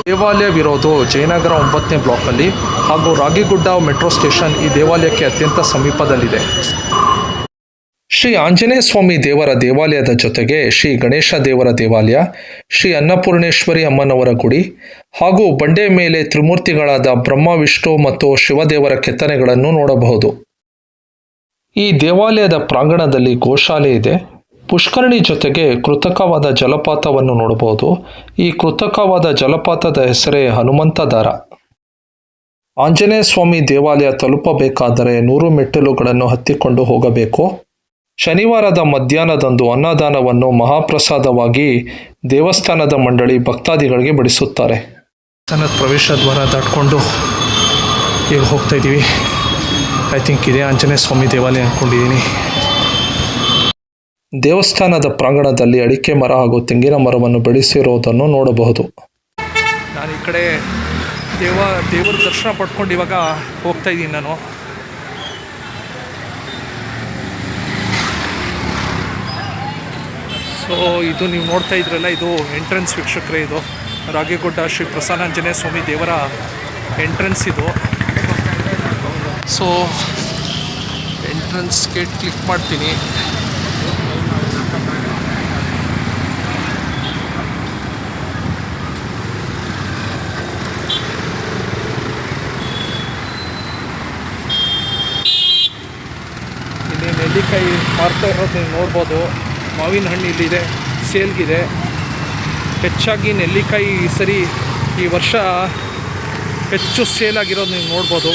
ದೇವಾಲಯವಿರೋದು ಜಯನಗರ 9ನೇ ಬ್ಲಾಕಲ್ಲಿ ಹಾಗೂ ರಾಗಿಗುಡ್ಡ ಮೆಟ್ರೋ ಸ್ಟೇಷನ್ ಈ ದೇವಾಲಯಕ್ಕೆ ಅತ್ಯಂತ ಸಮೀಪದಲ್ಲಿದೆ. ಶ್ರೀ ಆಂಜನೇಯ ಸ್ವಾಮಿ ದೇವರ ದೇವಾಲಯದ ಜೊತೆಗೆ ಶ್ರೀ ಗಣೇಶ ದೇವರ ದೇವಾಲಯ, ಶ್ರೀ ಅನ್ನಪೂರ್ಣೇಶ್ವರಿ ಅಮ್ಮನವರ ಗುಡಿ ಹಾಗೂ ಬಂಡೆಯ ಮೇಲೆ ತ್ರಿಮೂರ್ತಿಗಳಾದ ಬ್ರಹ್ಮ, ವಿಷ್ಣು ಮತ್ತು ಶಿವದೇವರ ಕೆತ್ತನೆಗಳನ್ನು ನೋಡಬಹುದು. ಈ ದೇವಾಲಯದ ಪ್ರಾಂಗಣದಲ್ಲಿ ಗೋಶಾಲೆ ಇದೆ. ಪುಷ್ಕರಣಿ ಜೊತೆಗೆ ಕೃತಕವಾದ ಜಲಪಾತವನ್ನು ನೋಡಬಹುದು. ಈ ಕೃತಕವಾದ ಜಲಪಾತದ ಹೆಸರೇ ಹನುಮಂತದಾರ. ಆಂಜನೇಯ ಸ್ವಾಮಿ ದೇವಾಲಯ ತಲುಪಬೇಕಾದರೆ 100 ಮೆಟ್ಟಿಲುಗಳನ್ನು ಹತ್ತಿಕೊಂಡು ಹೋಗಬೇಕು. ಶನಿವಾರದ ಮಧ್ಯಾಹ್ನದಂದು ಅನ್ನದಾನವನ್ನು ಮಹಾಪ್ರಸಾದವಾಗಿ ದೇವಸ್ಥಾನದ ಮಂಡಳಿ ಭಕ್ತಾದಿಗಳಿಗೆ ಬಡಿಸುತ್ತಾರೆ. ದೇವಸ್ಥಾನದ ಪ್ರವೇಶ ದ್ವಾರ ದಾಟ್ಕೊಂಡು ಈಗ ಹೋಗ್ತಾ ಇದ್ದೀವಿ. ಐ ಥಿಂಕ್ ಇದೇ ಆಂಜನೇಯ ಸ್ವಾಮಿ ದೇವಾಲಯ ಅಂದ್ಕೊಂಡಿದ್ದೀನಿ. ದೇವಸ್ಥಾನದ ಪ್ರಾಂಗಣದಲ್ಲಿ ಅಡಿಕೆ ಮರ ಹಾಗೂ ತೆಂಗಿನ ಮರವನ್ನು ಬೆಳೆಸಿರುವುದನ್ನು ನೋಡಬಹುದು. ನಾನು ಈ ಕಡೆ ದೇವರ ದರ್ಶನ ಪಡ್ಕೊಂಡು ಇವಾಗ ಹೋಗ್ತಾ ಇದ್ದೀನಿ ನಾನು. ಸೊ ಇದು ನೀವು ನೋಡ್ತಾ ಇದ್ರಲ್ಲ, ಇದು ಎಂಟ್ರೆನ್ಸ್ ವೀಕ್ಷಕರೇ. ಇದು ರಾಗಿಗುಡ್ಡ ಶ್ರೀ ಪ್ರಸನ್ನಾಂಜನೇಯ ಸ್ವಾಮಿ ದೇವರ ಎಂಟ್ರೆನ್ಸ್ ಇದು. ಸೊ ಎಂಟ್ರೆನ್ಸ್ ಗೇಟ್ ಕ್ಲಿಕ್ ಮಾಡ್ತೀನಿ. ಇಲ್ಲಿ ನೆಲ್ಲಿಕಾಯಿ ಮಾರ್ತಾ ಇರೋದು ನೀವು ನೋಡ್ಬೋದು. ಮಾವಿನ ಹಣ್ಣು ಇಲ್ಲಿದೆ, ಸೇಲ್ಗಿದೆ. ಹೆಚ್ಚಾಗಿ ನೆಲ್ಲಿಕಾಯಿ ಈ ವರ್ಷ ಹೆಚ್ಚು ಸೇಲ್ ಆಗಿರೋದು ನೀವು ನೋಡ್ಬೋದು.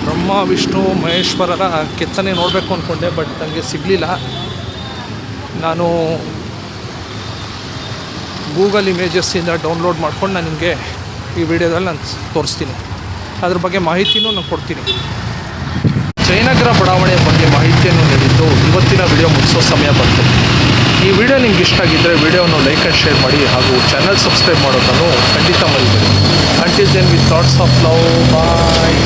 ಬ್ರಹ್ಮ, ವಿಷ್ಣು, ಮಹೇಶ್ವರರ ಕೆತ್ತನೆ ನೋಡಬೇಕು ಅಂದ್ಕೊಂಡೆ, ಬಟ್ ನನಗೆ ಸಿಗಲಿಲ್ಲ. ನಾನು ಗೂಗಲ್ ಇಮೇಜಸ್ಸಿಂದ ಡೌನ್ಲೋಡ್ ಮಾಡ್ಕೊಂಡು ನಾನು ನಿಮಗೆ ಈ ವಿಡಿಯೋದಲ್ಲಿ ನಾನು ತೋರಿಸ್ತೀನಿ. ಅದ್ರ ಬಗ್ಗೆ ಮಾಹಿತಿನೂ ನಾನು ಕೊಡ್ತೀನಿ. ಜಯನಗರ ಬಡಾವಣೆಯ ಬಗ್ಗೆ ಮಾಹಿತಿಯನ್ನು ನೀಡಿದ್ದು ಇವತ್ತಿನ ವಿಡಿಯೋ ಮುಗಿಸೋ ಸಮಯ ಬಂತು. ಈ ವಿಡಿಯೋ ನಿಮ್ಗೆ ಇಷ್ಟ ಆಗಿದ್ದರೆ ವಿಡಿಯೋವನ್ನು ಲೈಕ್ ಆ್ಯಂಡ್ ಶೇರ್ ಮಾಡಿ ಹಾಗೂ ಚಾನಲ್ ಸಬ್ಸ್ಕ್ರೈಬ್ ಮಾಡೋದನ್ನು ಖಂಡಿತ ಮರಿಬೇಡಿ. Until then with thoughts of love, bye.